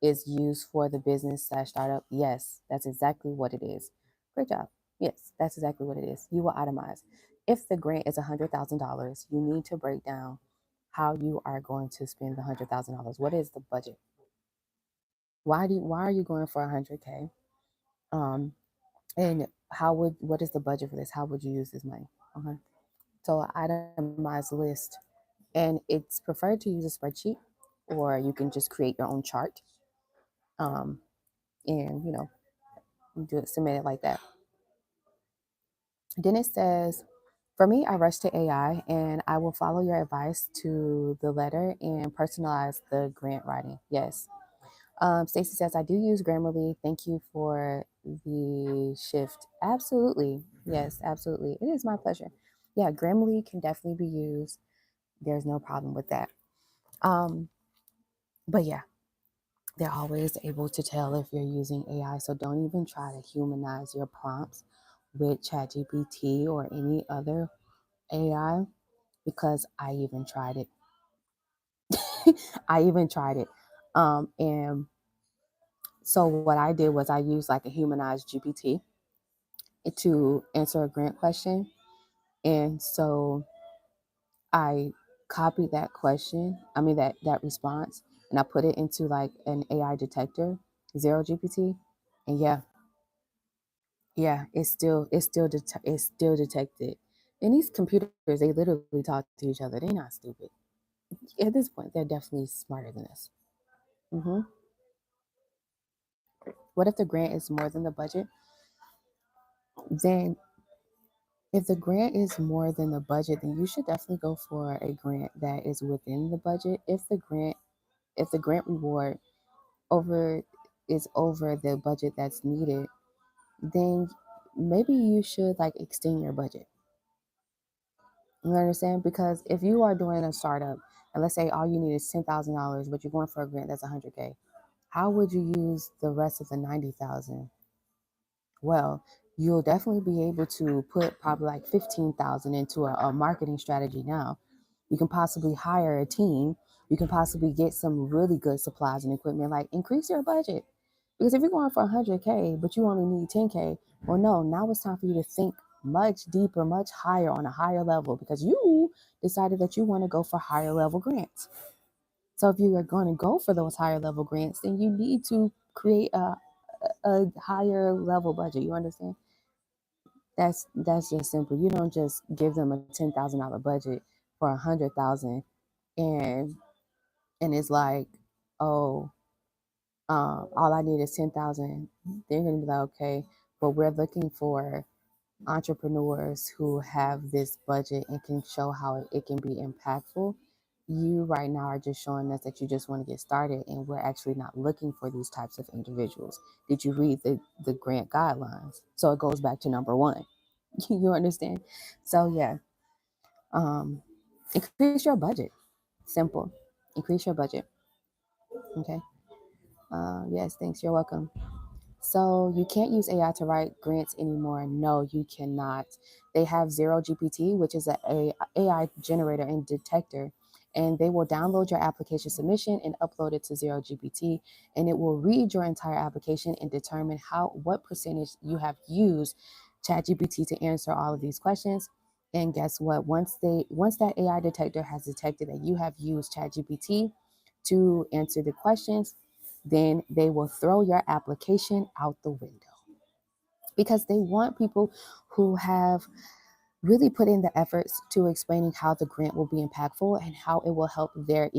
Speaker 1: is used for the business/startup? Yes, that's exactly what it is. Great job. Yes, that's exactly what it is. You will itemize. If the grant is $100,000, you need to break down how you are going to spend the $100,000. What is the budget? Why are you going for 100K? Um, and what is the budget for this? How would you use this money? Okay. So an itemized list, and it's preferred to use a spreadsheet, or you can just create your own chart, um, and submit it like that. Then it says, for me, I rush to AI, and I will follow your advice to the letter and personalize the grant writing. Yes. Stacy says, I do use Grammarly. Thank you for the shift. Absolutely. Yes, absolutely. It is my pleasure. Yeah, Grammarly can definitely be used. There's no problem with that. But yeah, they're always able to tell if you're using AI. So don't even try to humanize your prompts with ChatGPT or any other AI, because I even tried it. I even tried it. And so what I did was I used like a humanized GPT to answer a grant question. And so I copied that question, that response, and I put it into like an AI detector, Zero GPT. And yeah, it's still detected. And these computers, they literally talk to each other. They're not stupid. At this point, they're definitely smarter than us. hmm What if the grant is more than the budget? Then If the grant is more than the budget, then you should definitely go for a grant that is within the budget. If the grant reward over is over the budget that's needed, then maybe you should like extend your budget. You understand? Because if you are doing a startup and let's say all you need is $10,000, but you're going for a grant that's 100K, how would you use the rest of the 90,000? Well, you'll definitely be able to put probably like 15,000 into a marketing strategy now. You can possibly hire a team. You can possibly get some really good supplies and equipment, like increase your budget. Because if you're going for 100K, but you only need 10K, well, no, now it's time for you to think much deeper, much higher on a higher level because you decided that you want to go for higher level grants. So if you are going to go for those higher level grants, then you need to create a higher level budget. You understand? That's just simple. You don't just give them a $10,000 budget for 100,000 and it's like, oh, all I need is 10,000. They're gonna be like, okay, but we're looking for entrepreneurs who have this budget and can show how it can be impactful. You right now are just showing us that you just want to get started, and we're actually not looking for these types of individuals. Did you read the grant guidelines? So it goes back to number one. You understand? So yeah, um, increase your budget. Simple. Increase your budget. Okay. Yes, thanks. You're welcome. So you can't use AI to write grants anymore. No, you cannot. They have Zero GPT, which is a AI generator and detector, and they will download your application submission and upload it to Zero GPT, and it will read your entire application and determine what percentage you have used ChatGPT to answer all of these questions. And guess what? Once that AI detector has detected that you have used ChatGPT to answer the questions, then they will throw your application out the window because they want people who have really put in the efforts to explaining how the grant will be impactful and how it will help their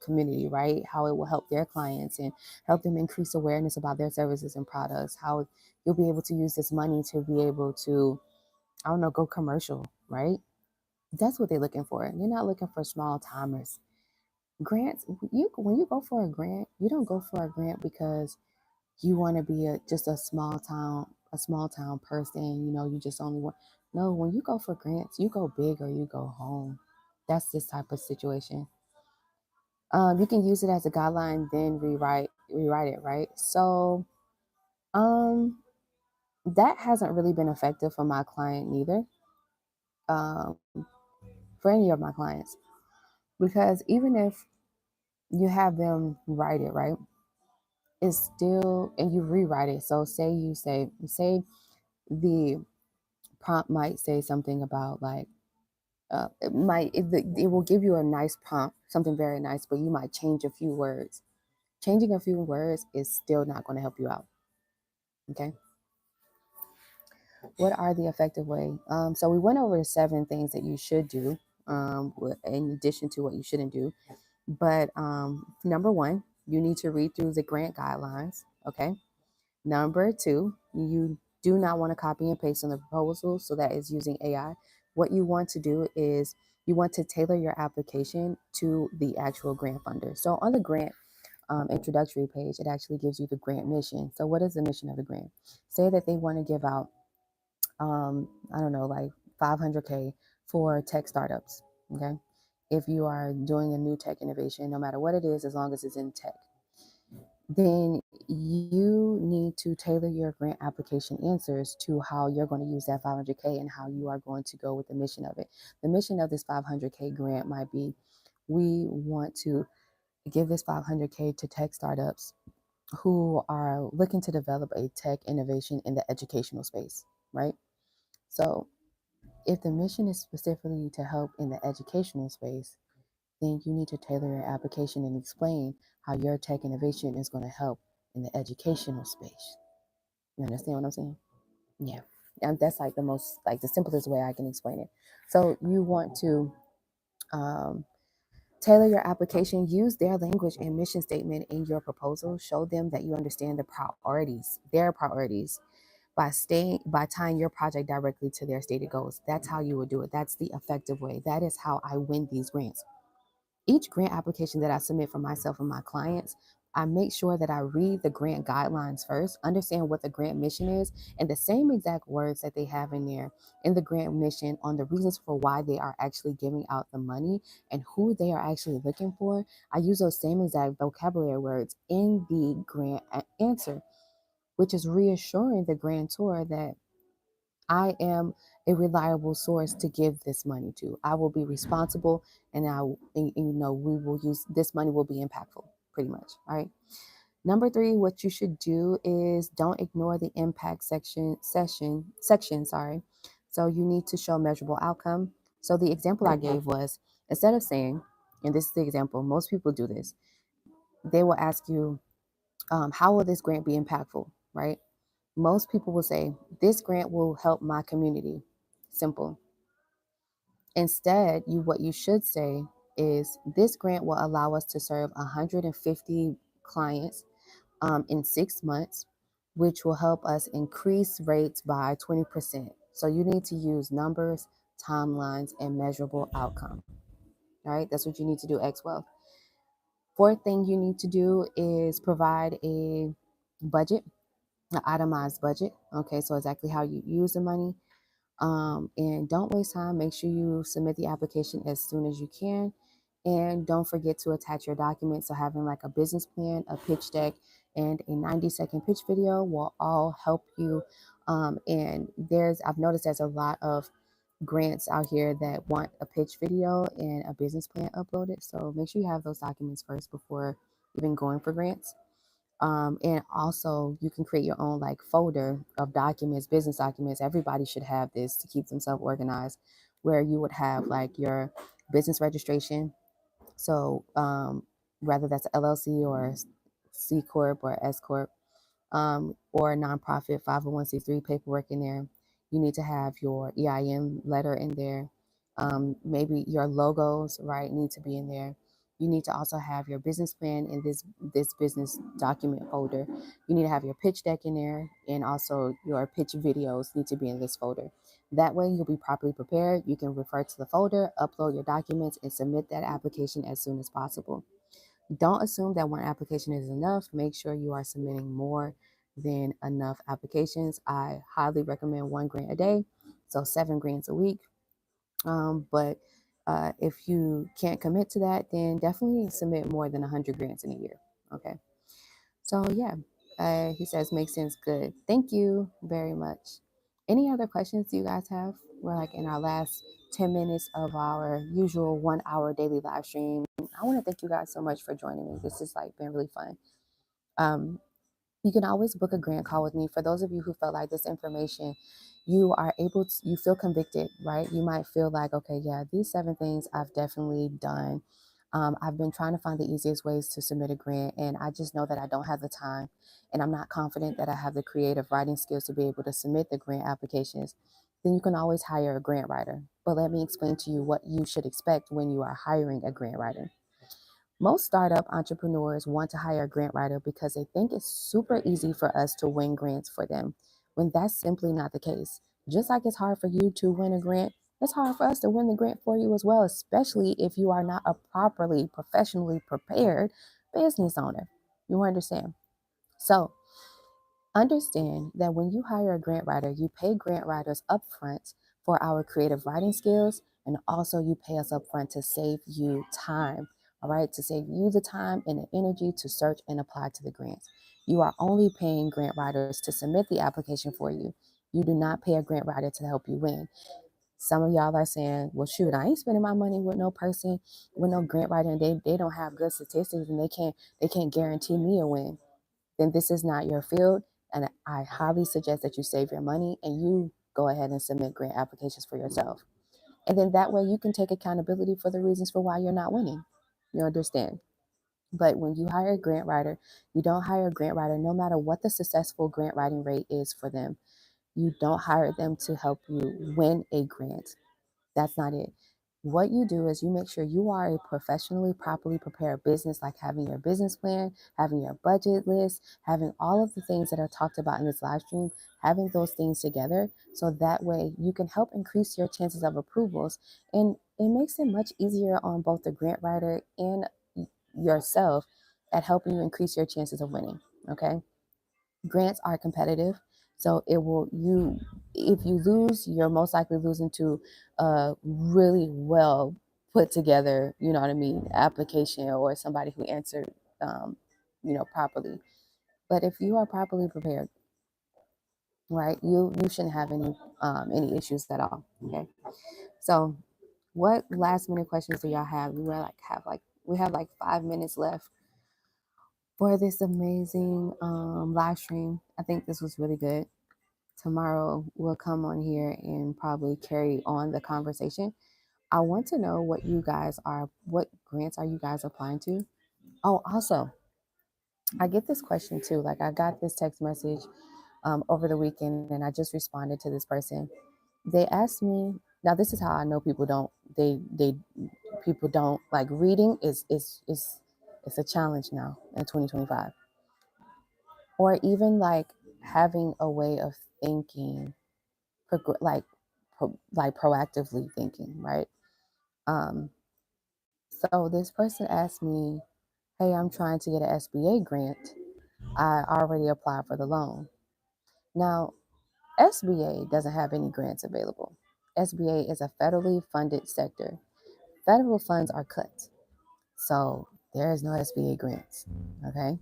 Speaker 1: community, right? How it will help their clients and help them increase awareness about their services and products, how you'll be able to use this money to be able to, I don't know, go commercial, right? That's what they're looking for. They're not looking for small timers. Grants, when you go for a grant, you don't go for a grant because you want to be just a small town person. You just only want. No, when you go for grants, you go big or you go home. That's this type of situation. You can use it as a guideline, then rewrite it, right? So, um, that hasn't really been effective for my client neither. Um, for any of my clients, because even if you have them write it, right? It's still, and you rewrite it. So say the prompt might say something about like it will give you a nice prompt, something very nice, but you might change a few words. Changing a few words is still not going to help you out. Okay. What are the effective way? So we went over 7 things that you should do, in addition to what you shouldn't do. But number one, you need to read through the grant guidelines. Okay. Number two, you do not want to copy and paste on the proposal, so that is using AI. What you want to do is you want to tailor your application to the actual grant funder. So on the grant introductory page, it actually gives you the grant mission. So what is the mission of the grant? Say that they want to give out, I don't know, like 500K for tech startups. Okay. If you are doing a new tech innovation, no matter what it is, as long as it's in tech, then you need to tailor your grant application answers to how you're going to use that 500K and how you are going to go with the mission of it. The mission of this 500K grant might be, we want to give this 500K to tech startups who are looking to develop a tech innovation in the educational space, right? So if the mission is specifically to help in the educational space, then you need to tailor your application and explain how your tech innovation is going to help in the educational space. You understand what I'm saying? Yeah. And that's like the simplest way I can explain it. So you want to um, tailor your application, use their language and mission statement in your proposal, show them that you understand their priorities, by tying your project directly to their stated goals. That's how you would do it. That's the effective way. That is how I win these grants. Each grant application that I submit for myself and my clients, I make sure that I read the grant guidelines first, understand what the grant mission is, and the same exact words that they have in there in the grant mission on the reasons for why they are actually giving out the money and who they are actually looking for. I use those same exact vocabulary words in the grant answer, which is reassuring the grantor that I am a reliable source to give this money to. I will be responsible, and we will use this money will be impactful, pretty much. All right. Number 3, what you should do is don't ignore the impact section. Sorry. So you need to show measurable outcome. So the example I gave was, instead of saying, and this is the example, most people do this. They will ask you, how will this grant be impactful, right? Most people will say, this grant will help my community. Simple. Instead, what you should say is, this grant will allow us to serve 150 clients in 6 months, which will help us increase rates by 20%. So you need to use numbers, timelines, and measurable outcome. All right, that's what you need to do, X Wealth. Fourth thing you need to do is provide a budget, an itemized budget. Okay, so exactly how you use the money. And don't waste time. Make sure you submit the application as soon as you can. And don't forget to attach your documents. So having like a business plan, a pitch deck, and a 90-second pitch video will all help you. And I've noticed there's a lot of grants out here that want a pitch video and a business plan uploaded. So make sure you have those documents first before even going for grants. And also, you can create your own like folder of documents, business documents. Everybody should have this to keep themselves organized, where you would have like your business registration. So whether that's LLC or C Corp or S Corp, or a nonprofit 501c3 paperwork in there. You need to have your EIN letter in there. Maybe your logos, right, need to be in there. You need to also have your business plan in this business document folder. You need to have your pitch deck in there, and also your pitch videos need to be in this folder. That way you'll be properly prepared. You can refer to the folder, upload your documents, and submit that application as soon as possible. Don't assume that one application is enough. Make sure you are submitting more than enough applications. I highly recommend 1 grant a day, so 7 grants a week. But if you can't commit to that, then definitely submit more than 100 grants in a year. Okay. So yeah, he says, makes sense. Good. Thank you very much. Any other questions you guys have? We're like in our last 10 minutes of our usual 1-hour daily live stream. I want to thank you guys so much for joining me. This has like been really fun. You can always book a grant call with me. For those of you who felt like this information, you are able to, you feel convicted, right? You might feel like, okay, yeah, these 7 things I've definitely done. I've been trying to find the easiest ways to submit a grant, and I just know that I don't have the time, and I'm not confident that I have the creative writing skills to be able to submit the grant applications. Then you can always hire a grant writer. But let me explain to you what you should expect when you are hiring a grant writer. Most startup entrepreneurs want to hire a grant writer because they think it's super easy for us to win grants for them, when that's simply not the case. Just like it's hard for you to win a grant, it's hard for us to win the grant for you as well, especially if you are not a properly, professionally prepared business owner. You understand? So, understand that when you hire a grant writer, you pay grant writers upfront for our creative writing skills, and also you pay us upfront to save you time, all right, to save you the time and the energy to search and apply to the grants. You are only paying grant writers to submit the application for you. You do not pay a grant writer to help you win. Some of y'all are saying, well, shoot, I ain't spending my money with no person, with no grant writer, and they don't have good statistics, and they can't guarantee me a win. Then this is not your field. And I highly suggest that you save your money and you go ahead and submit grant applications for yourself. And then that way you can take accountability for the reasons for why you're not winning. You understand? But when you hire a grant writer, you don't hire a grant writer no matter what the successful grant writing rate is for them. You don't hire them to help you win a grant. That's not it. What you do is you make sure you are a professionally, properly prepared business, like having your business plan, having your budget list, having all of the things that are talked about in this live stream, having those things together. So that way you can help increase your chances of approvals. And it makes it much easier on both the grant writer and yourself at helping you increase your chances of winning. Okay. Grants are competitive. So it will, if you lose, you're most likely losing to a really well put together, you know what I mean, application or somebody who answered, properly. But if you are properly prepared, right, you shouldn't have any issues at all. Okay. So what last minute questions do y'all have? We have like 5 minutes left for this amazing live stream. I think this was really good. Tomorrow we'll come on here and probably carry on the conversation. I want to know what grants are you guys applying to? Oh, also, I get this question too. Like I got this text message over the weekend and I just responded to this person. They asked me, now this is how I know people don't like reading is it's a challenge now in 2025. Or even like having a way of thinking proactively thinking, right? Um, so this person asked me, "Hey, I'm trying to get an SBA grant. I already applied for the loan. Now, SBA doesn't have any grants available. SBA is a federally funded sector. Federal funds are cut, so there is no SBA grants. Okay."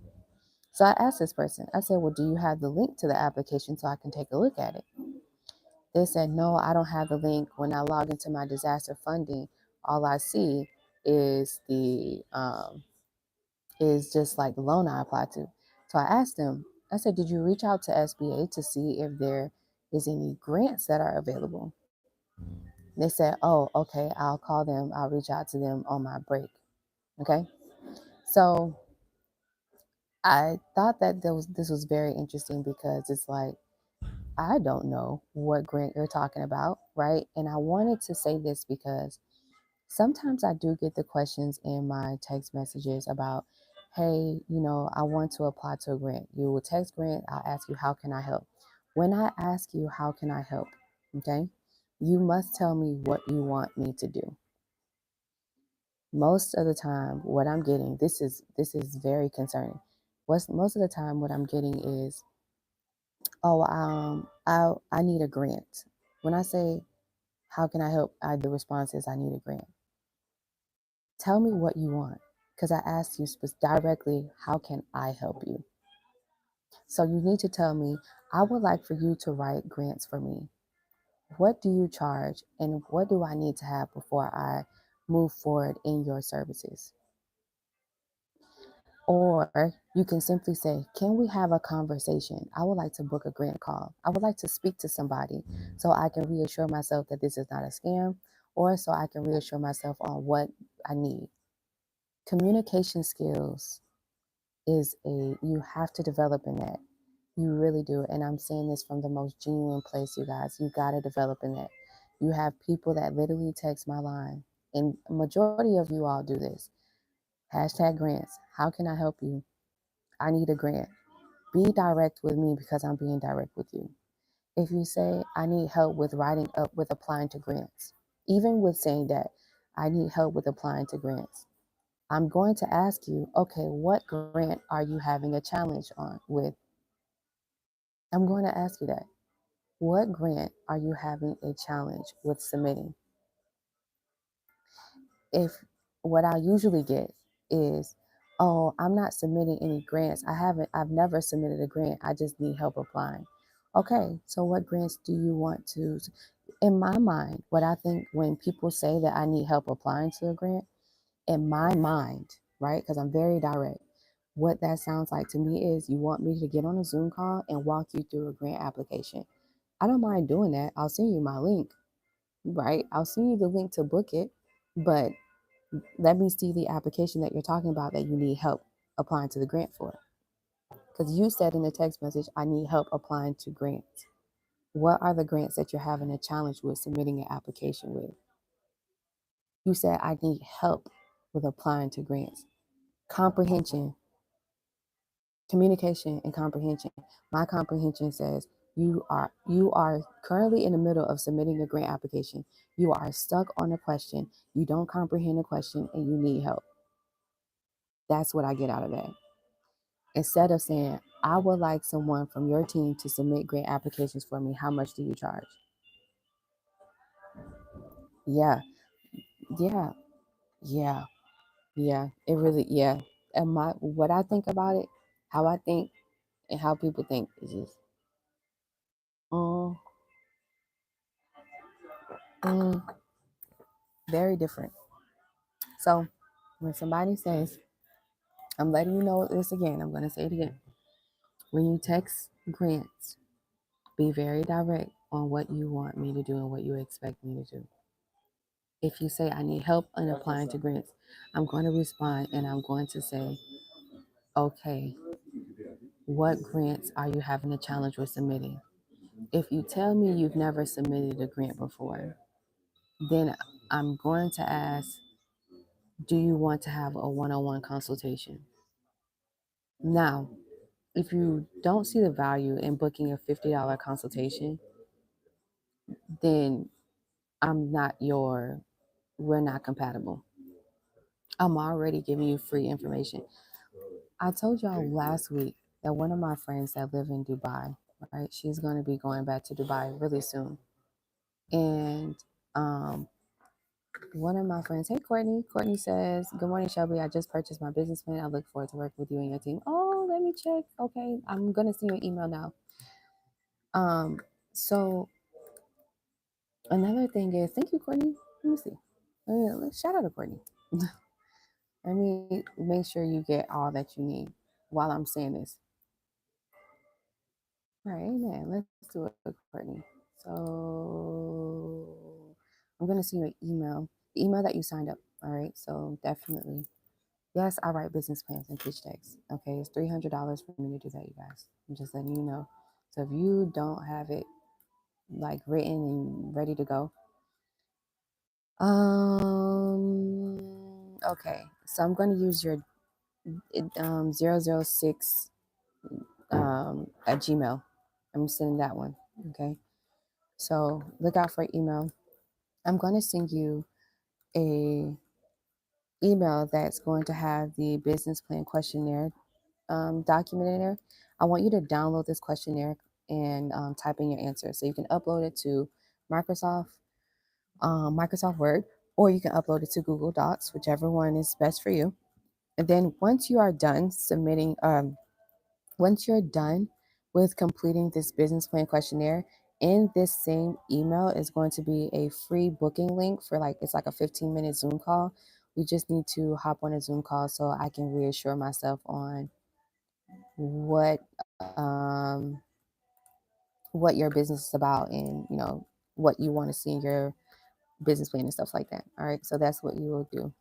Speaker 1: So I asked this person. I said, "Well, do you have the link to the application so I can take a look at it?" They said, "No, I don't have the link. When I log into my disaster funding, all I see is is just like the loan I applied to." So I asked them, I said, "Did you reach out to SBA to see if there is any grants that are available?" They said, "Oh, okay, I'll call them. I'll reach out to them on my break." Okay. So I thought that this was very interesting because it's like, I don't know what grant you're talking about, right? And I wanted to say this because sometimes I do get the questions in my text messages about, "Hey, I want to apply to a grant." You will text grant, I'll ask you, "How can I help?" When I ask you, "How can I help?" Okay, you must tell me what you want me to do. Most of the time, what I'm getting, this is very concerning. Most of the time what I'm getting is, "Oh, I need a grant." When I say, "How can I help?" The response is, "I need a grant." Tell me what you want, because I asked you directly, "How can I help you?" So you need to tell me, "I would like for you to write grants for me. What do you charge and what do I need to have before I move forward in your services?" Or you can simply say, "Can we have a conversation? I would like to book a grant call. I would like to speak to somebody so I can reassure myself that this is not a scam, or so I can reassure myself on what I need." Communication skills you have to develop in that. You really do. And I'm saying this from the most genuine place, you guys. You got to develop in that. You have people that literally text my line, and a majority of you all do this. Hashtag grants. How can I help you? I need a grant. Be direct with me because I'm being direct with you. If you say, "I need help with writing up with applying to grants," even with saying that, "I need help with applying to grants," I'm going to ask you, "Okay, what grant are you having a challenge on with?" I'm going to ask you that. What grant are you having a challenge with submitting? If what I usually get is, "Oh, I'm not submitting any grants. I've never submitted a grant. I just need help applying." Okay, so what grants do you want to? In my mind, what I think when people say that I need help applying to a grant, in my mind, right? Because I'm very direct. What that sounds like to me is you want me to get on a Zoom call and walk you through a grant application. I don't mind doing that. I'll send you my link, right? I'll send you the link to book it, but let me see the application that you're talking about that you need help applying to the grant for. Because you said in the text message, "I need help applying to grants." What are the grants that you're having a challenge with submitting an application with? You said, I need help with applying to grants. Comprehension, communication, and comprehension. My comprehension says you are currently in the middle of submitting a grant application. You are stuck on a question. You don't comprehend the question and you need help. That's what I get out of that. Instead of saying, I would like someone from your team to submit grant applications for me, how much do you charge? Yeah, yeah, yeah, yeah. It really, yeah. And what I think about it, how I think, and how people think is just, mm, mm, very different. So when somebody says, I'm letting you know this again, I'm going to say it again. When you text grants, be very direct on what you want me to do and what you expect me to do. If you say, I need help in applying to grants, I'm going to respond and I'm going to say, okay, what grants are you having a challenge with submitting? If you tell me you've never submitted a grant before, then I'm going to ask, do you want to have a one-on-one consultation? Now, if you don't see the value in booking a $50 consultation, then we're not compatible. I'm already giving you free information. I told y'all last week that one of my friends that live in Dubai, right? She's going to be going back to Dubai really soon. And one of my friends, hey, Courtney says, good morning, Shelby. I just purchased my business plan. I look forward to working with you and your team. Oh, let me check. Okay, I'm going to send you an email now. So another thing is, thank you, Courtney. Let me see. Shout out to Courtney. Let me make sure you get all that you need while I'm saying this. All right, amen. Let's do it, Courtney. So I'm going to send you an email, the email that you signed up. All right, so definitely. Yes, I write business plans and pitch decks. Okay, it's $300 for me to do that, you guys. I'm just letting you know. So if you don't have it like written and ready to go, okay. So I'm going to use your 006 at Gmail. I'm sending that one. Okay. So look out for email. I'm going to send you a email that's going to have the business plan questionnaire document in there. I want you to download this questionnaire and type in your answer. So you can upload it to Microsoft Word, or you can upload it to Google Docs, whichever one is best for you. And then once you are done submitting, once you're done with completing this business plan questionnaire, in this same email is going to be a free booking link for it's like a 15-minute Zoom call. We just need to hop on a Zoom call so I can reassure myself on what um, what your business is about and what you want to see in your business plan and stuff like that. All right, so that's what you will do.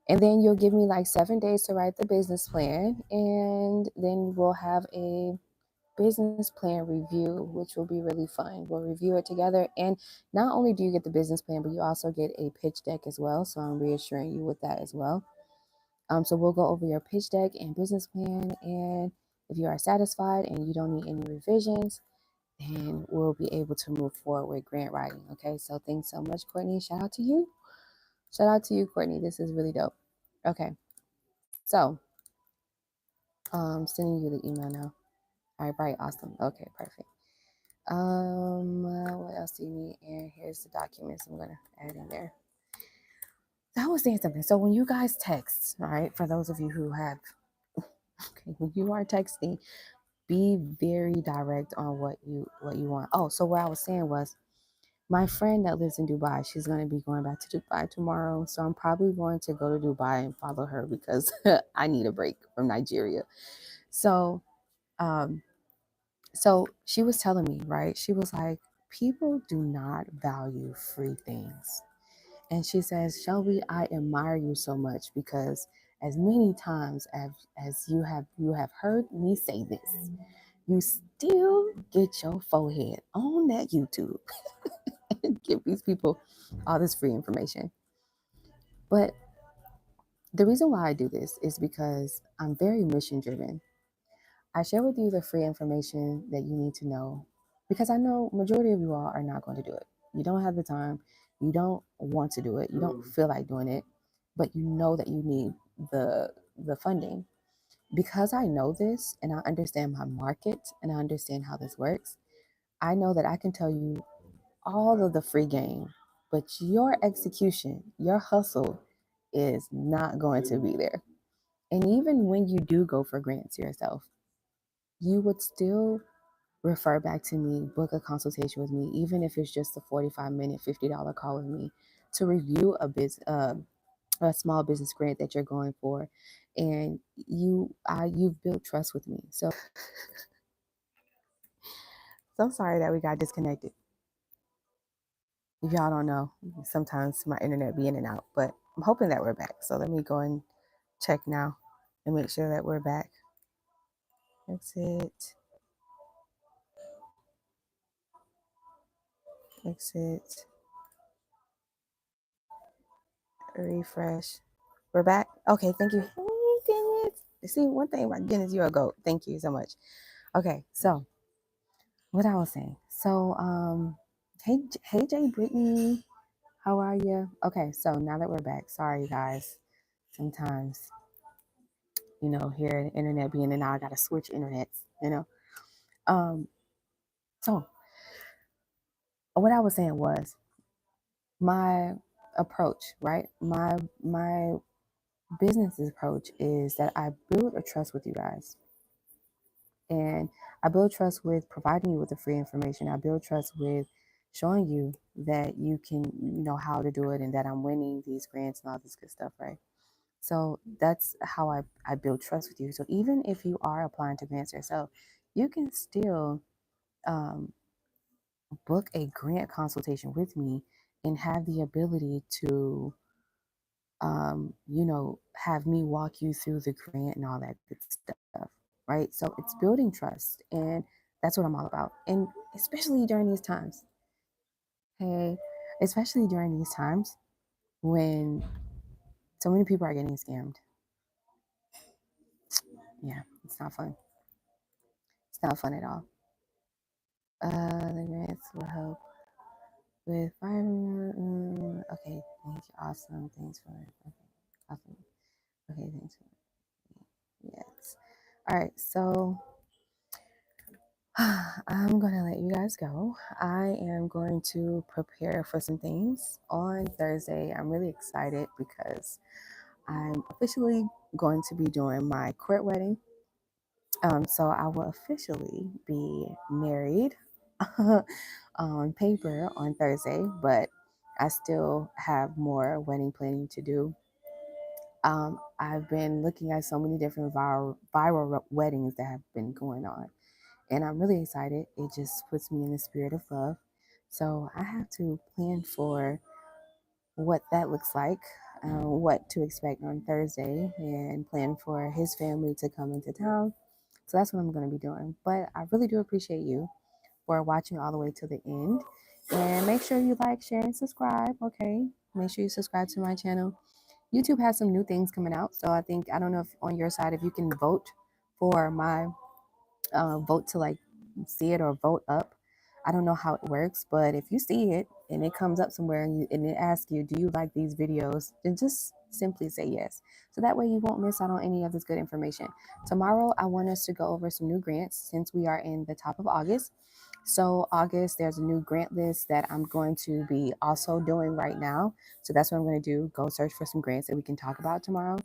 Speaker 1: And then you'll give me like 7 days to write the business plan, and then we'll have a business plan review, which will be really fun. We'll review it together, and not only do you get the business plan, but you also get a pitch deck as well. So I'm reassuring you with that as well. So we'll go over your pitch deck and business plan, and if you are satisfied and you don't need any revisions, then we'll be able to move forward with grant writing. Okay, so thanks so much, Courtney. Shout out to you. Shout out to you, Courtney. This is really dope. Okay, so sending you the email now. All right, right, awesome. Okay, perfect. What else do you need? And here's the documents I'm gonna add in there. I was saying something. So when you guys text, all right, for those of you who have, okay, when you are texting, be very direct on what you want. Oh, so what I was saying was, my friend that lives in Dubai, she's going to be going back to Dubai tomorrow. So I'm probably going to go to Dubai and follow her because I need a break from Nigeria. So, so she was telling me, right? She was like, people do not value free things. And she says, Shelby, I admire you so much because as many times as you have heard me say this, you still get your forehead on that YouTube and give these people all this free information. But the reason why I do this is because I'm very mission driven. I share with you the free information that you need to know because I know majority of you all are not going to do it. You don't have the time, you don't want to do it, you don't feel like doing it, but you know that you need the funding. Because I know this and I understand my market and I understand how this works, I know that I can tell you all of the free game, but your execution, your hustle is not going to be there. And even when you do go for grants yourself, you would still refer back to me, book a consultation with me, even if it's just a 45-minute, $50 call with me to review a small business grant that you're going for. And you've built trust with me. So sorry that we got disconnected. If y'all don't know, sometimes my internet be in and out, but I'm hoping that we're back. So let me go and check now and make sure that we're back. Exit, exit, refresh. We're back. Okay, thank you. Hey, dang it. See, one thing about goodness, you're a goat. Thank you so much. Okay, so what I was saying. So, hey, Jay Brittany, how are you? Okay, so now that we're back, sorry guys. Sometimes, here the internet being and now I gotta switch internets. Um, so what I was saying was my approach, right? My business approach is that I build a trust with you guys. And I build trust with providing you with the free information. I build trust with showing you that you can know how to do it and that I'm winning these grants and all this good stuff, right? So that's how I build trust with you. So even if you are applying to grants yourself, you can still um, book a grant consultation with me and have the ability to, have me walk you through the grant and all that good stuff, right? So it's building trust, and that's what I'm all about. And especially during these times, hey, especially during these times when so many people are getting scammed. Yeah, it's not fun. It's not fun at all. The grants will help with fire. Okay, thank you. Awesome. Thanks for okay. Awesome. Okay, thanks for yes. All right, so I'm gonna let you guys go. I am going to prepare for some things on Thursday. I'm really excited because I'm officially going to be doing my court wedding. So I will officially be married on paper on Thursday, but I still have more wedding planning to do. I've been looking at so many different viral weddings that have been going on, and I'm really excited. It just puts me in the spirit of love. So I have to plan for what that looks like, what to expect on Thursday, and plan for his family to come into town. So that's what I'm going to be doing. But I really do appreciate you for watching all the way to the end. And make sure you like, share, and subscribe. Okay. Make sure you subscribe to my channel. YouTube has some new things coming out. So I don't know if on your side, if you can vote for my vote to like see it or vote up. I don't know how it works, but if you see it and it comes up somewhere and it asks you, do you like these videos? Then just simply say yes. So that way you won't miss out on any of this good information. Tomorrow, I want us to go over some new grants since we are in the top of August. So August, there's a new grant list that I'm going to be also doing right now. So that's what I'm going to do. Go search for some grants that we can talk about tomorrow.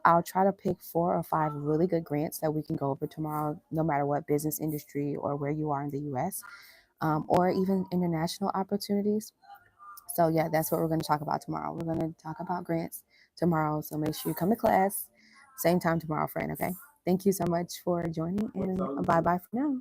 Speaker 1: I'll try to pick 4 or 5 really good grants that we can go over tomorrow, no matter what business industry or where you are in the US, or even international opportunities. So, yeah, that's what we're going to talk about tomorrow. We're going to talk about grants tomorrow. So, make sure you come to class, same time tomorrow, friend. Okay. Thank you so much for joining, and bye bye for now.